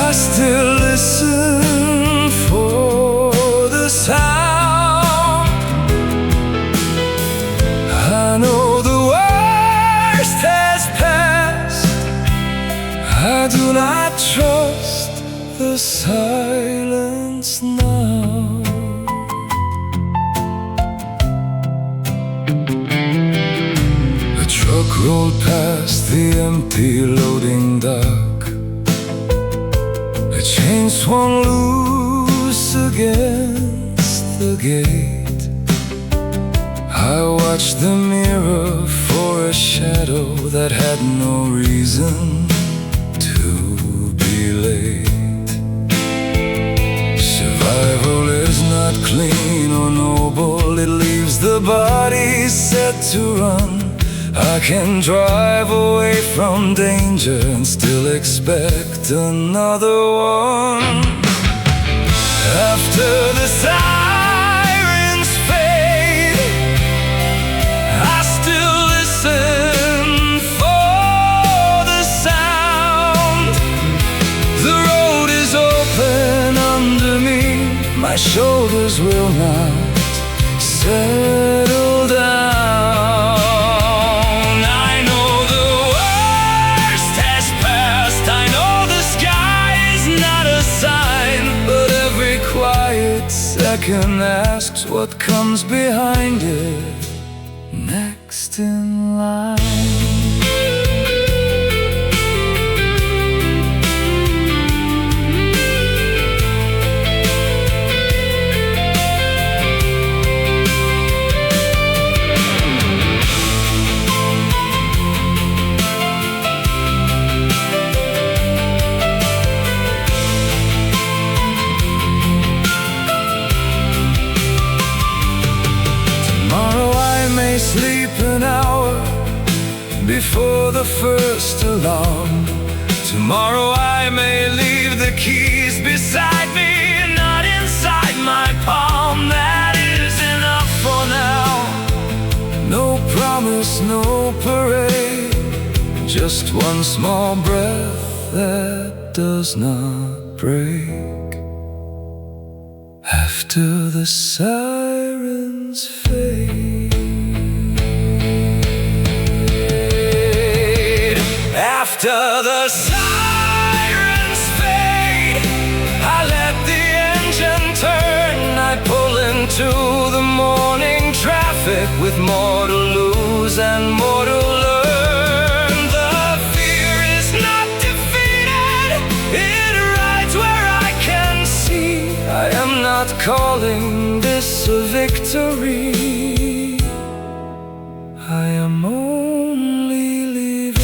[SPEAKER 1] I still listen for the sound. I know the worst has passed, I do not trust the silence now. The truck rolled past the empty loading dock. The chain swung loose against the gate. I watched the mirror for a shadow that had no reason to be late. Survival is not clean or noble, it leaves the body set to run. I can drive away from danger and still expect another one. After the sirens fade, I still listen for the sound. The road is open under me, my shoulders will not settle down. Second asks what comes behind it, next in line. Sleep an hour before the first alarm. Tomorrow I may leave the keys beside me, not inside my palm. That is enough for now. No promise, no parade, just one small breath that does not break. After the sirens fade, after the sirens fade, I let the engine turn. I pull into the morning traffic with more to lose and more to learn. The fear is not defeated, it rides where I can see. I am not calling this a victory, I am only leaving.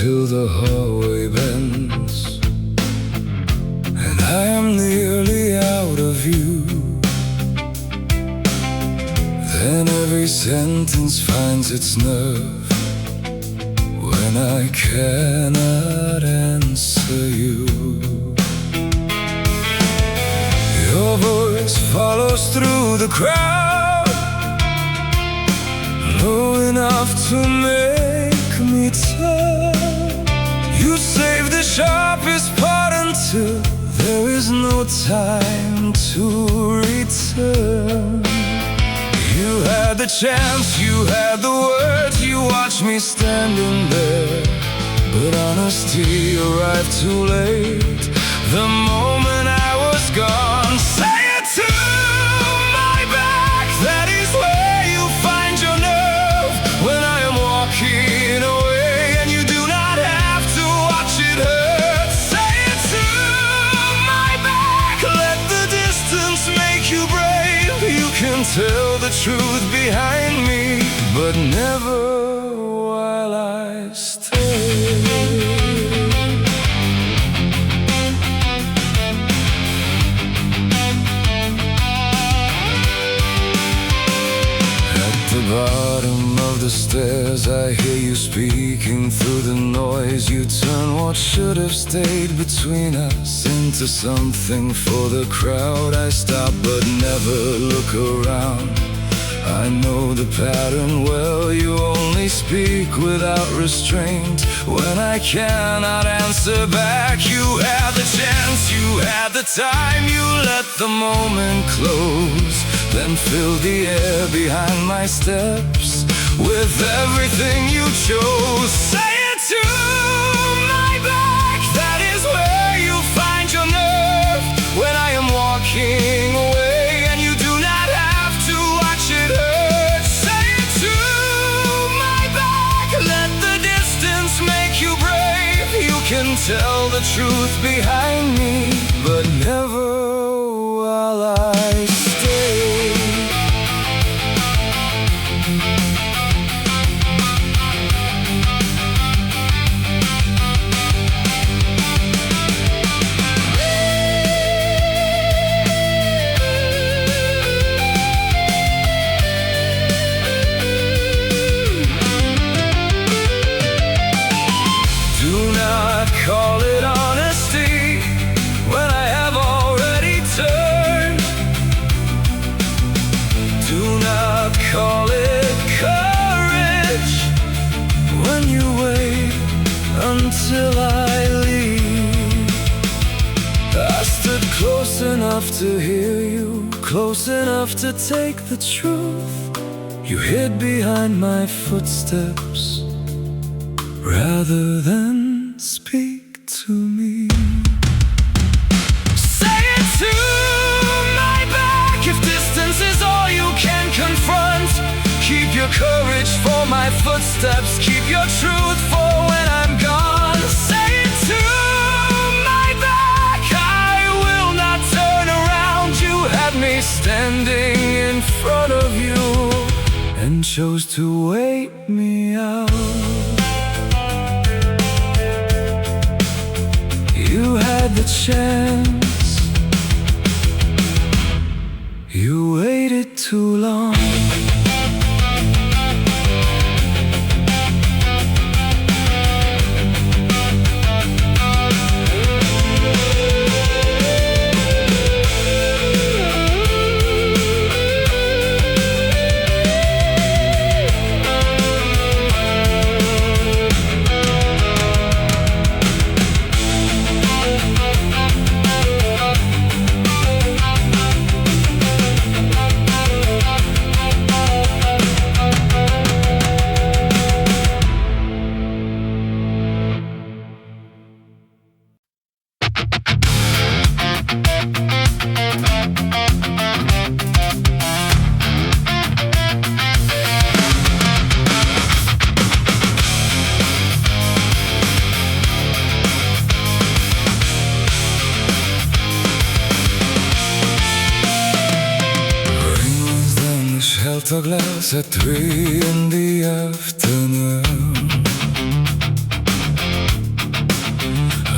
[SPEAKER 1] Till the hallway bends and I am nearly out of view, then every sentence finds its nerve when I cannot answer you. Your voice follows through the crowd low enough to make me turn. You save the sharpest part until there is no time to return. You had the chance, you had the words, you watched me standing there. But honesty arrived too late, the moment I was gone. Say it to my back, that is where you find your nerve. When I am walking away and you do not have to watch it hurt. Say it to my back, let the distance make you brave. You can tell the truth behind me, but never while I stay. Bottom of the stairs, I hear you speaking through the noise. You turn what should have stayed between us into something for the crowd. I stop but never look around. I know the pattern well. You only speak without restraint. When I cannot answer back, you had the chance, you had the time. You let the moment close, then fill the air behind my steps with everything you chose. Say it to my back, that is where you find your nerve. When I am walking away and you do not have to watch it hurt. Say it to my back, let the distance make you brave. You can tell the truth behind me, but never while I stay. Call it honesty when I have already turned. Do not call it courage when you wait until I leave. I stood close enough to hear you, close enough to take the truth. You hid behind my footsteps rather than speak to me. Say it to my back, if distance is all you can confront. Keep your courage for my footsteps, keep your truth for when I'm gone. Say it to my back, I will not turn around. You had me standing in front of you and chose to wait me out. You had the chance, you waited too long. A glass at 3 in the afternoon.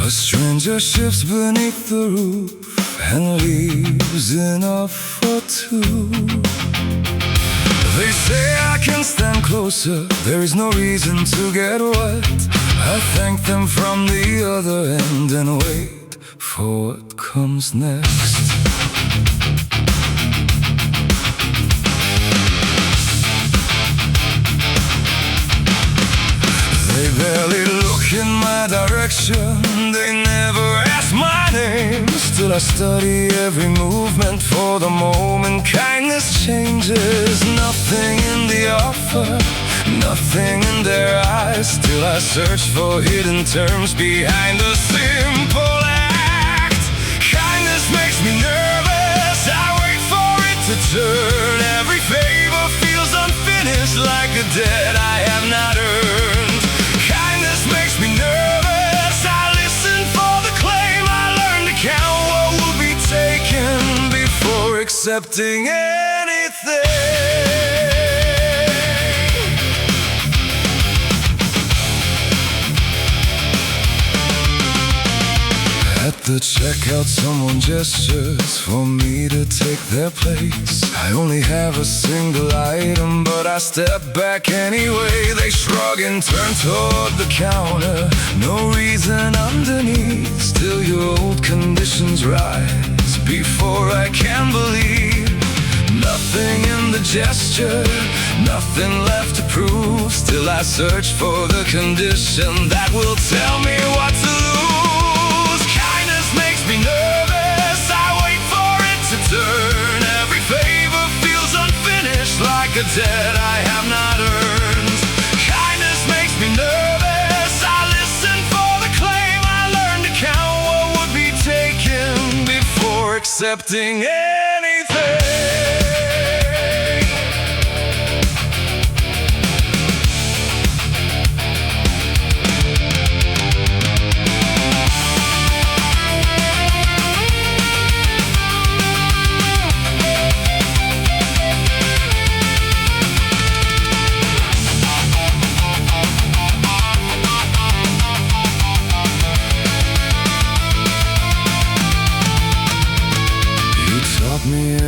[SPEAKER 1] A stranger shifts beneath the roof and leaves enough for two. They say I can stand closer, there is no reason to get wet. I thank them from the other end and wait for what comes next. in my direction. They never ask my name. Still I study every movement. For the moment kindness changes. Nothing in the offer, nothing in their eyes. Still I search for hidden terms behind a simple act. Kindness makes me nervous. I wait for it to turn. Every favor feels unfinished, like a debt I have not earned. Kindness makes me nervous. I listen for the claim. I learn to count what will be taken before accepting anything. At the checkout, someone gestures for me to take their place. I only have a single item, but I step back anyway. They shrug and turn toward the counter. No reason underneath. Still your old conditions rise before I can believe. Nothing in the gesture, nothing left to prove. Still I search for the condition that will tell me what to lose. Kindness makes me nervous. I wait for it to turn. Every favor feels unfinished, like a debt I have not earned. Kindness makes me nervous. I listen for the claim. I learn to count what would be taken before accepting anything.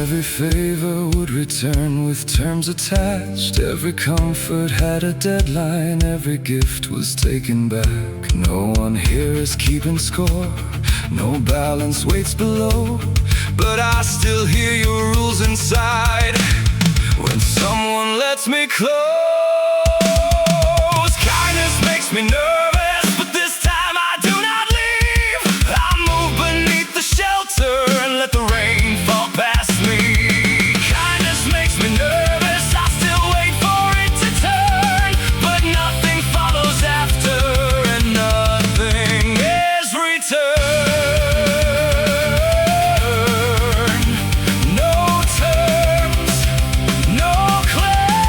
[SPEAKER 1] Every favor would return with terms attached. Every comfort had a deadline. Every gift was taken back. No one here is keeping score. No balance waits below. But I still hear your rules inside when someone lets me close. Kindness makes me nervous, but this time I do not leave. I move beneath the shelter and let the rain fall past me. Kindness makes me nervous. I still wait for it to turn, but nothing follows after, and nothing is returned. No terms, no claim.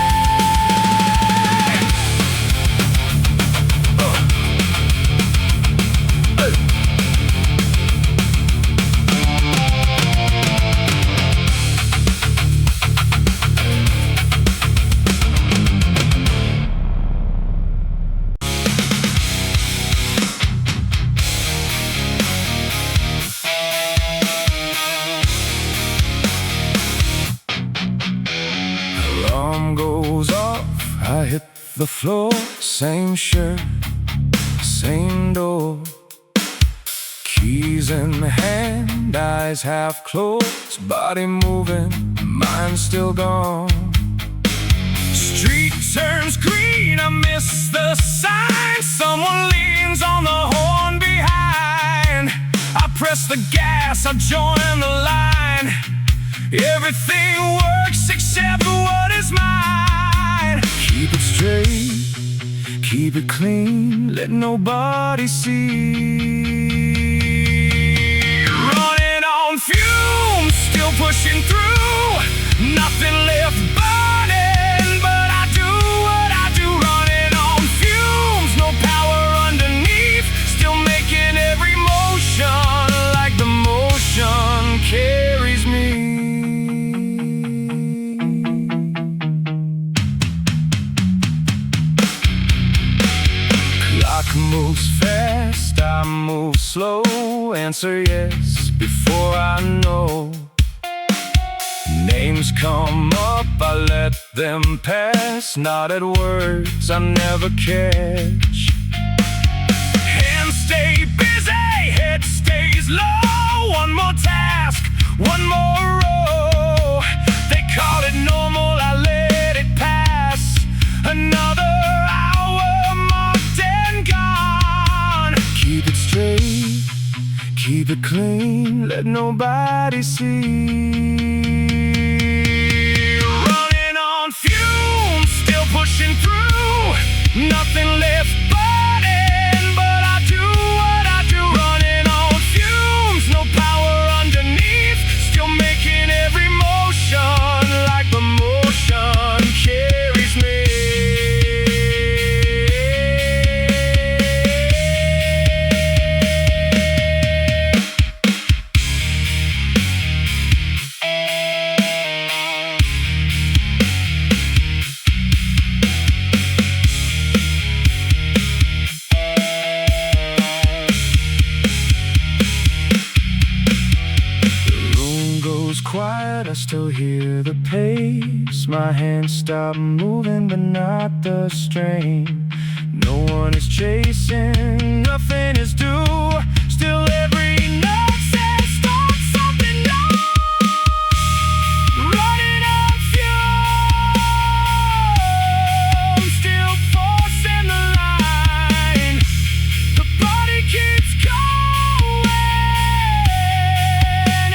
[SPEAKER 1] Alarm goes off, I hit the floor. Same shirt, same door. Keys in hand, eyes half closed. Body moving, mind still gone. Street turns green, I miss the sign. Someone leans on the horn behind. I press the gas, I join the line. Everything works except what is mine. Keep it straight, keep it clean, let nobody see. Running on fumes, still pushing through. Nothing left burning, but I do what I do. Running on fumes, no power underneath. Still making every motion like the motion carries me. Clock moves fast, I move slow. Answer yes before I know. Names come up, I let them pass. Not at words I never catch. Hands stay busy, head stays low. One more task, one more row. They call it normal, I let it pass. Another hour marked and gone. Keep it clean, let nobody see. Running on fumes, still pushing through. Nothing left but in, but I do what I do. Running on fumes, no power underneath. Still making every motion like the motion carries me. Quiet, I still hear the pace. My hands stop moving, but not the strain. No one is chasing, nothing is due. Still every note says start something new. Running on fumes, still forcing the line. The body keeps going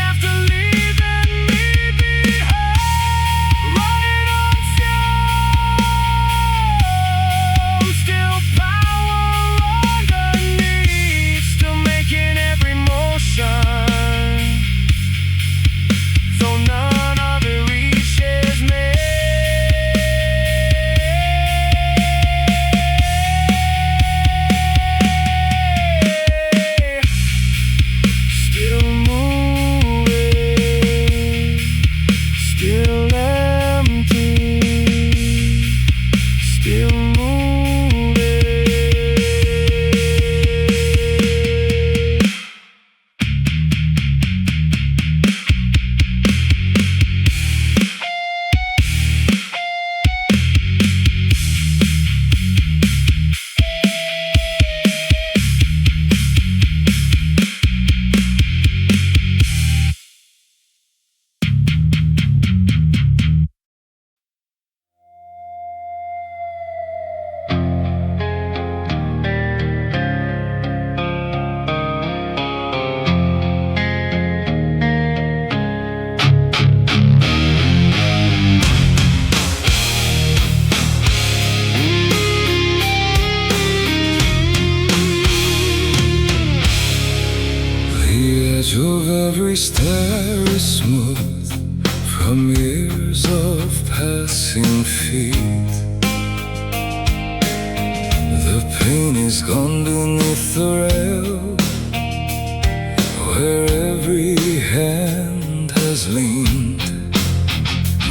[SPEAKER 1] after leaving me behind. Running on fumes, still power underneath. Still making every motion, so none of it reaches me. Still moving, still empty, still moving. The edge of every stair is smooth from years of passing feet. The pain is gone beneath the rail, where every hand has leaned.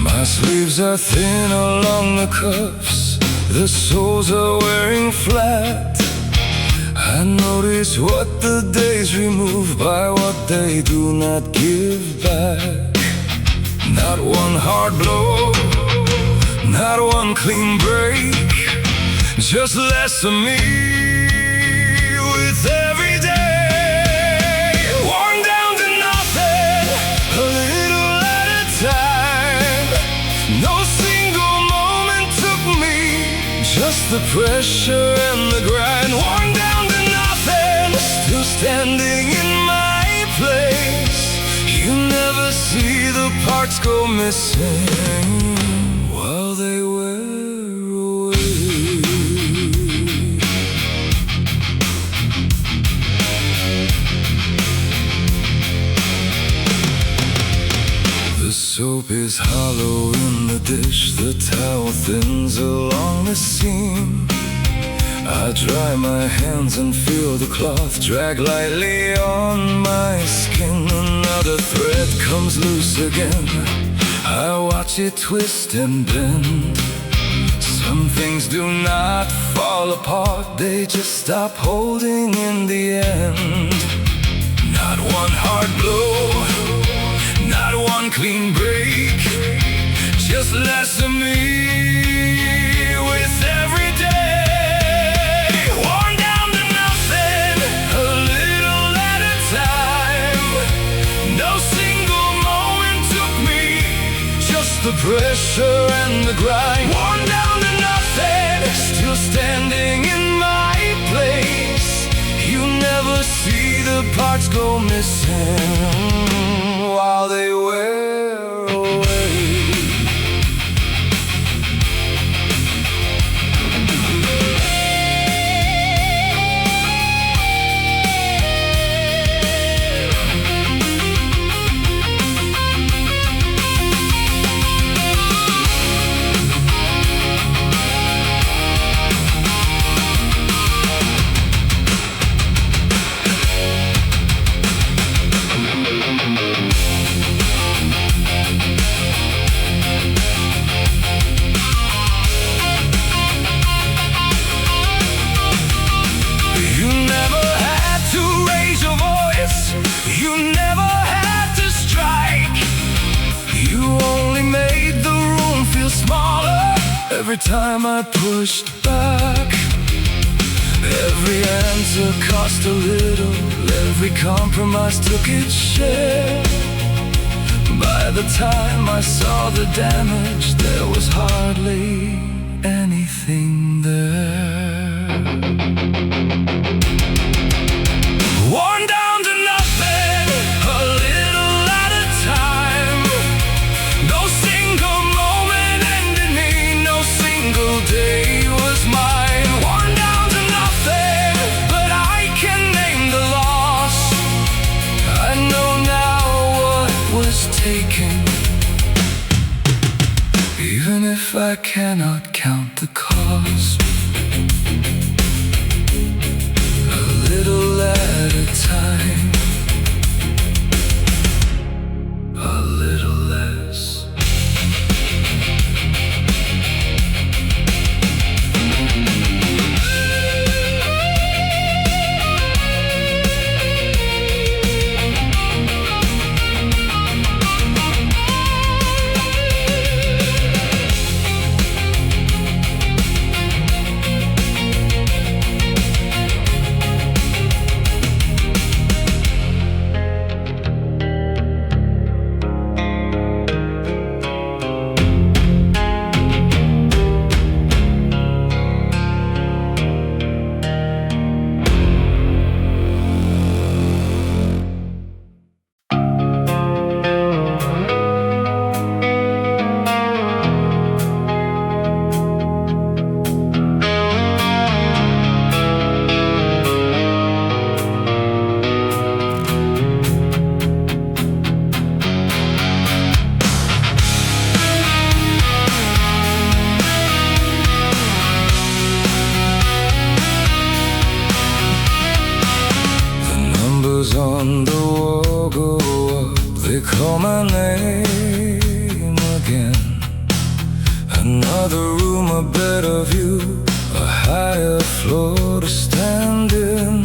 [SPEAKER 1] My sleeves are thin along the cuffs, the soles are wearing flat. I notice what the days remove by what they do not give back. Not one hard blow, not one clean break, just less of me with every day. Worn down to nothing, a little at a time. No single moment took me, just the pressure and the grind. Worn down to nothing, still standing in my place. You never see the parts go missing while they wear away. The soap is hollow in the dish, the towel thins along the seam. I dry my hands and feel the cloth drag lightly on my skin. Another thread comes loose again, I watch it twist and bend. Some things do not fall apart, they just stop holding in the end. Not one hard blow, not one clean break, just less of me with every day. Worn down to nothing, a little at a time. No single moment took me, just the pressure and the grind. Worn down to nothing, still standing in my place. You never see the part sparks go missing while they wear away. You never had to strike. You only made the room feel smaller every time I pushed back. Every answer cost a little, every compromise took its share. By the time I saw the damage, there was hardly anything there. Worn down to nothing, a little at a time. No single moment ended me, no single day was mine. Worn down to nothing, but I can name the loss. I know now what was taken, even if I cannot count the cost. A little at a time, a little less. On the wall go up, they call my name again. Another room, a better view, a higher floor to stand in.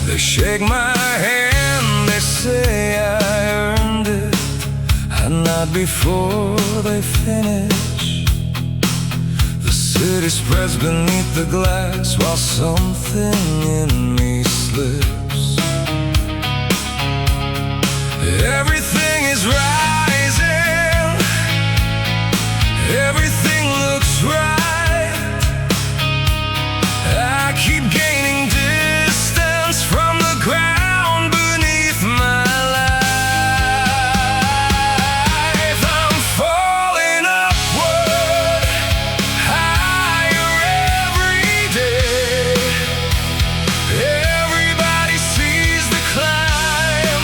[SPEAKER 1] They shake my hand, they say I earned it, and not before they finish. The city spreads beneath the glass while something in me slips. Everything is rising, everything looks right. I keep gaining distance from the ground beneath my life. I'm falling upward, higher every day. Everybody sees the climb,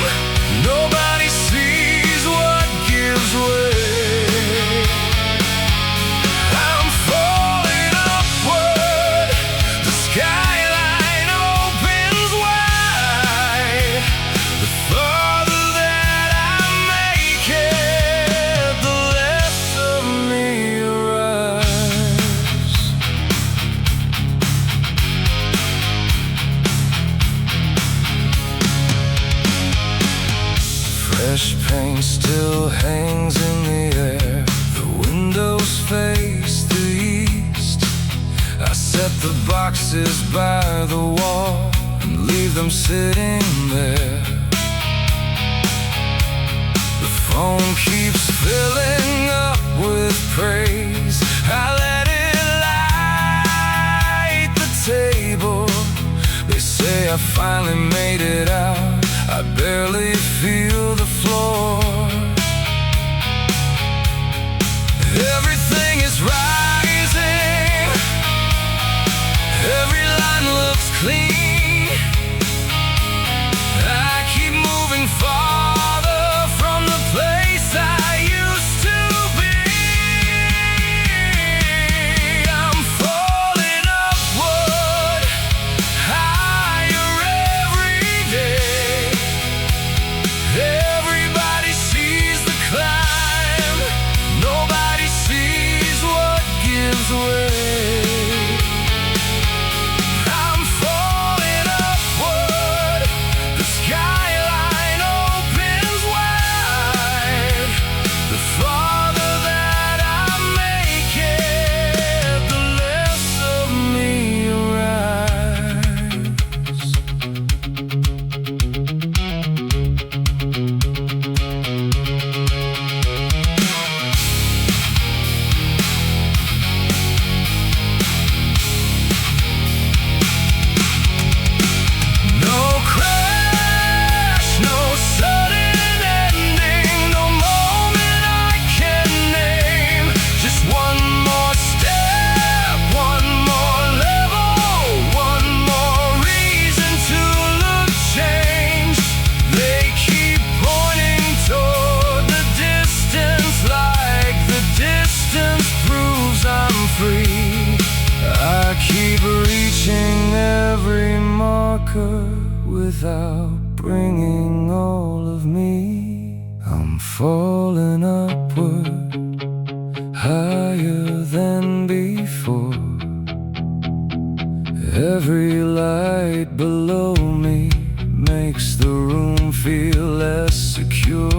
[SPEAKER 1] nobody sees what gives way. I'm falling upward, the skyline opens wide. The farther that I make it, the less of me arrives. Fresh paint still hangs in the air, the windows face the east. I set the boxes by the wall and leave them sitting there. The phone keeps filling up with praise. I let it light the table. They say I I finally made it out, I barely feel the floor. Everything is rising, every line looks clean. I keep moving farther from the place I used to be. I'm falling upward, higher every day. Everybody sees the climb, nobody sees what gives way. Every marker without bringing all of me. I'm falling upward, higher than before. Every light below me makes the room feel less secure.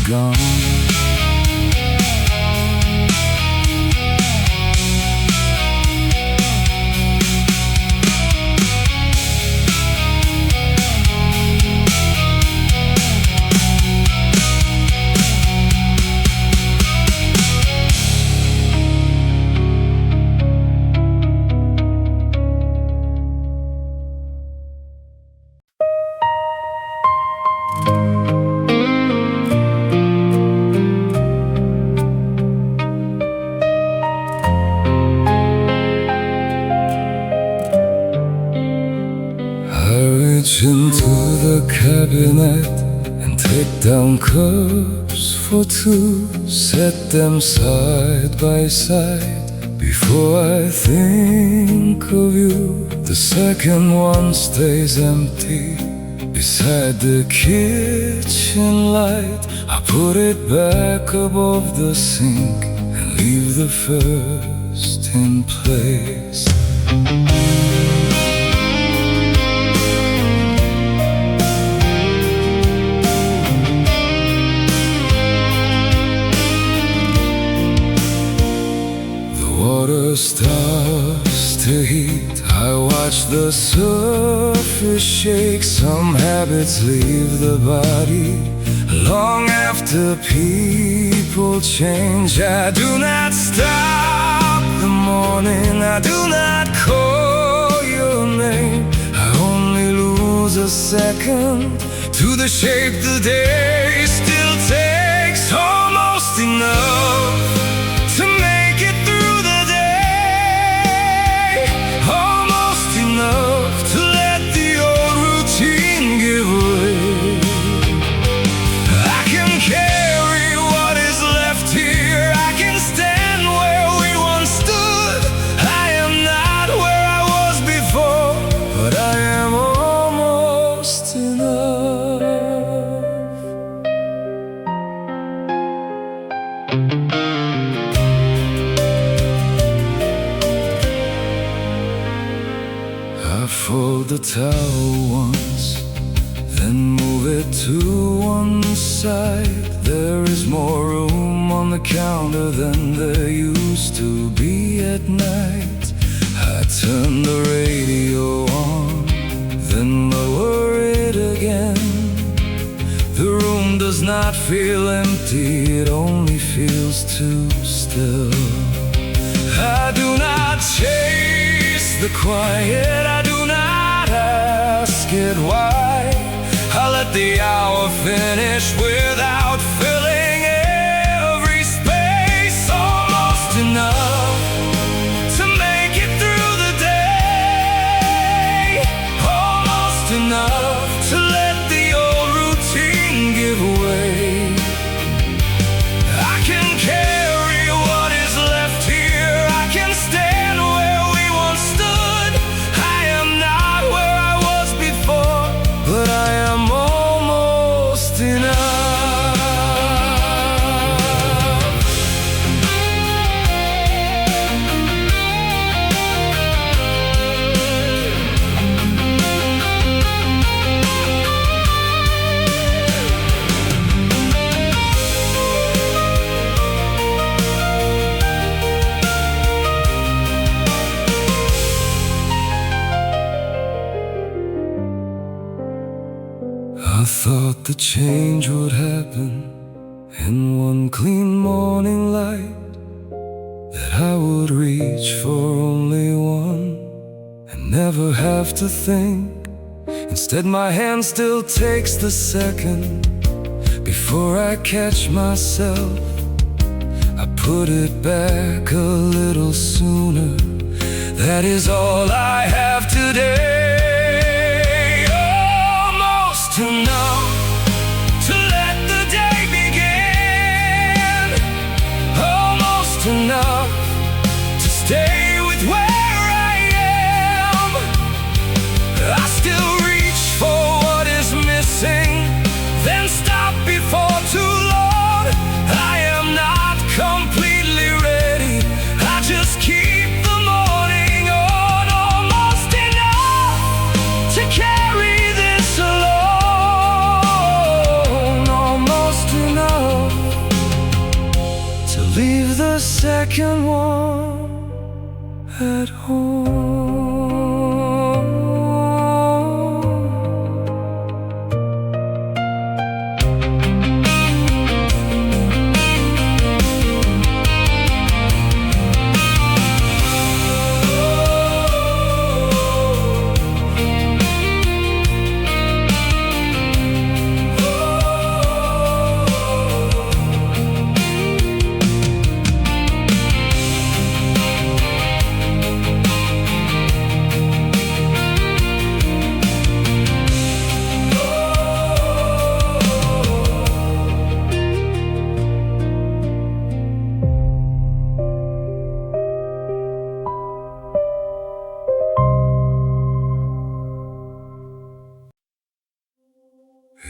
[SPEAKER 1] Gone. Into the cabinet and take down cups for two. Set them side by side before I think of you. The second one stays empty beside the kitchen light. I put it back above the sink and leave the first in place. Water starts to heat. I watch the surface shake. Some habits leave the body long after people change. I do not stop the morning, I do not call your name. I only lose a second to the shape the day still takes. Almost enough to make it through the day, almost enough to let the old routine give way. I can carry what is left here, I can stand where we once stood. I am not where I was before, but I am almost enough. I fold the towel once, then move it to one side. side. There is more room on the counter than there used to be at night. I turn the radio on, then lower it again. The room does not feel empty, it only feels too still. I do not chase the quiet, I do not ask it why. I let the hour finish without filling every space. Almost enough to make it through the day. Almost enough to let the old routine give way. I can carry what is left here. I can stand where we once stood. I am not where I was before, but I am almost enough. I thought the change would happen in one clean morning light, that I would reach for only one and never have to think. Instead, my hand still takes the second before I catch myself. I put it back a little sooner. That is all I have today. Enough to let the day begin. Almost enough to stay with where I am. I still reach for what is missing, then stop before too long. I am not completely ready, I just keep the morning on. Almost enough to carry this alone. Leave the second one at home.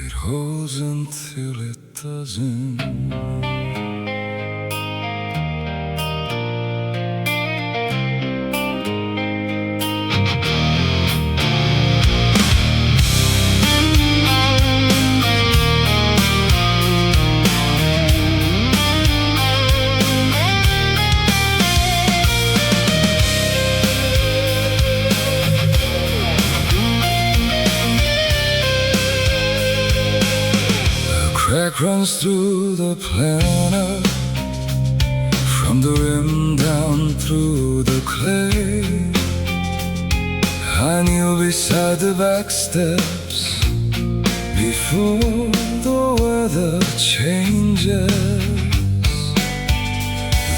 [SPEAKER 1] It holds until it doesn't. Crack runs through the planner, from the rim down through the clay. I kneel beside the back steps before the weather changes.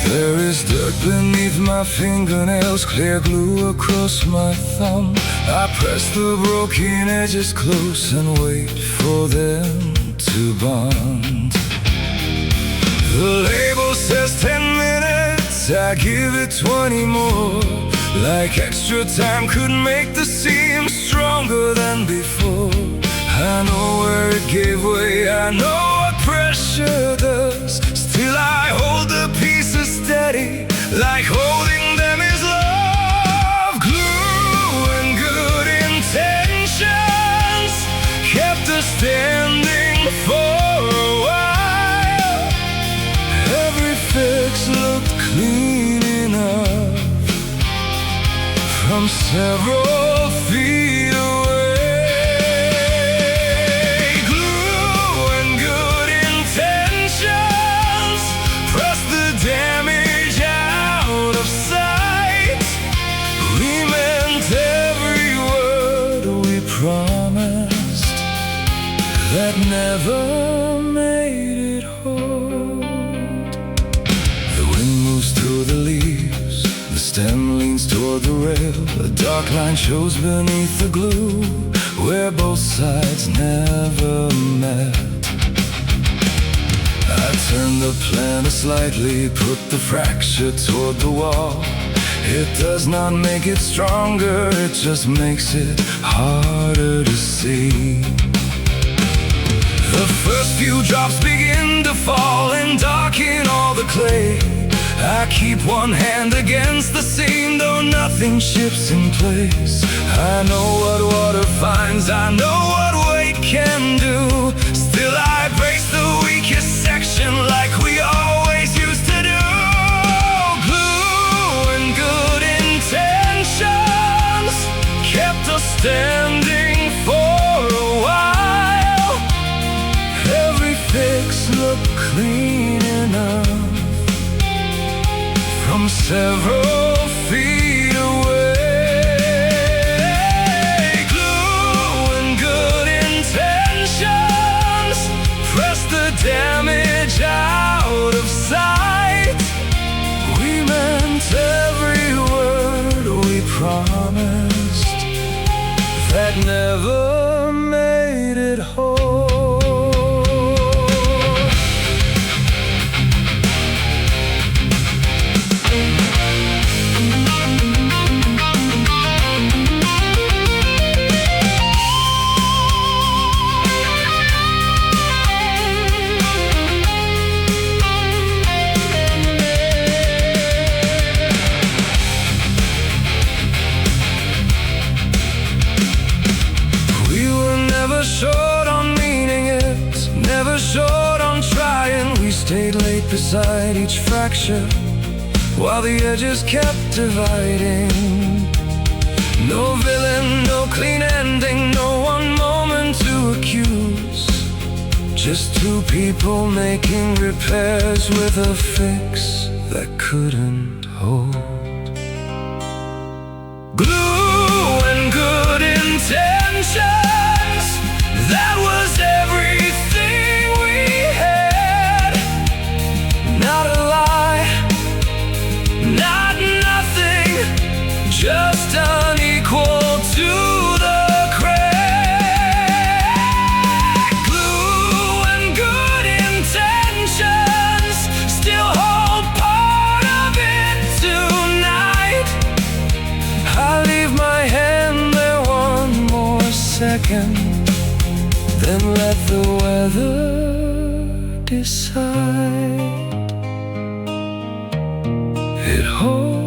[SPEAKER 1] There is dirt beneath my fingernails, clear glue across my thumb. I press the broken edges close and wait for them to bond. The label says 10 minutes, I give it 20 more. Like extra time could make the seam stronger than before. I know where it gave way, I know what pressure does. Still I hold the pieces steady, like holding them is love. Glue and good intentions kept us standing for a while. several feet away. Glue and good intentions press the damage out of sight. We meant every word we promised that never made it hold. The wind moves through the leaves, the stem leans toward the rail. A dark line shows beneath the glue where both sides never met. I turn the planter slightly, put the fracture toward the wall. It does not make it stronger, it just makes it harder to see. The first few drops begin to fall and darken all the clay. I keep one hand against the seam, though nothing shifts in place. I know what water finds, I know what weight can do. Still I brace the weakest section like we always used to do. Glue and good intentions kept us standing for a while. Every fix looked clean enough from several feet away. Glue and good intentions press the damage out of sight. We meant every word we promised that never made it whole. Short on meaning it, never short on trying. We stayed late beside each fracture while the edges kept dividing. No villain, no clean ending, no one moment to accuse. Just two people making repairs with a fix that couldn't hold. Glue and good intentions, that was everything we had. Not a lie, not nothing, just unequal to the crack. Glue and good intentions still hold part of it tonight. I leave my hand there one more second, then let the weather decide. It holds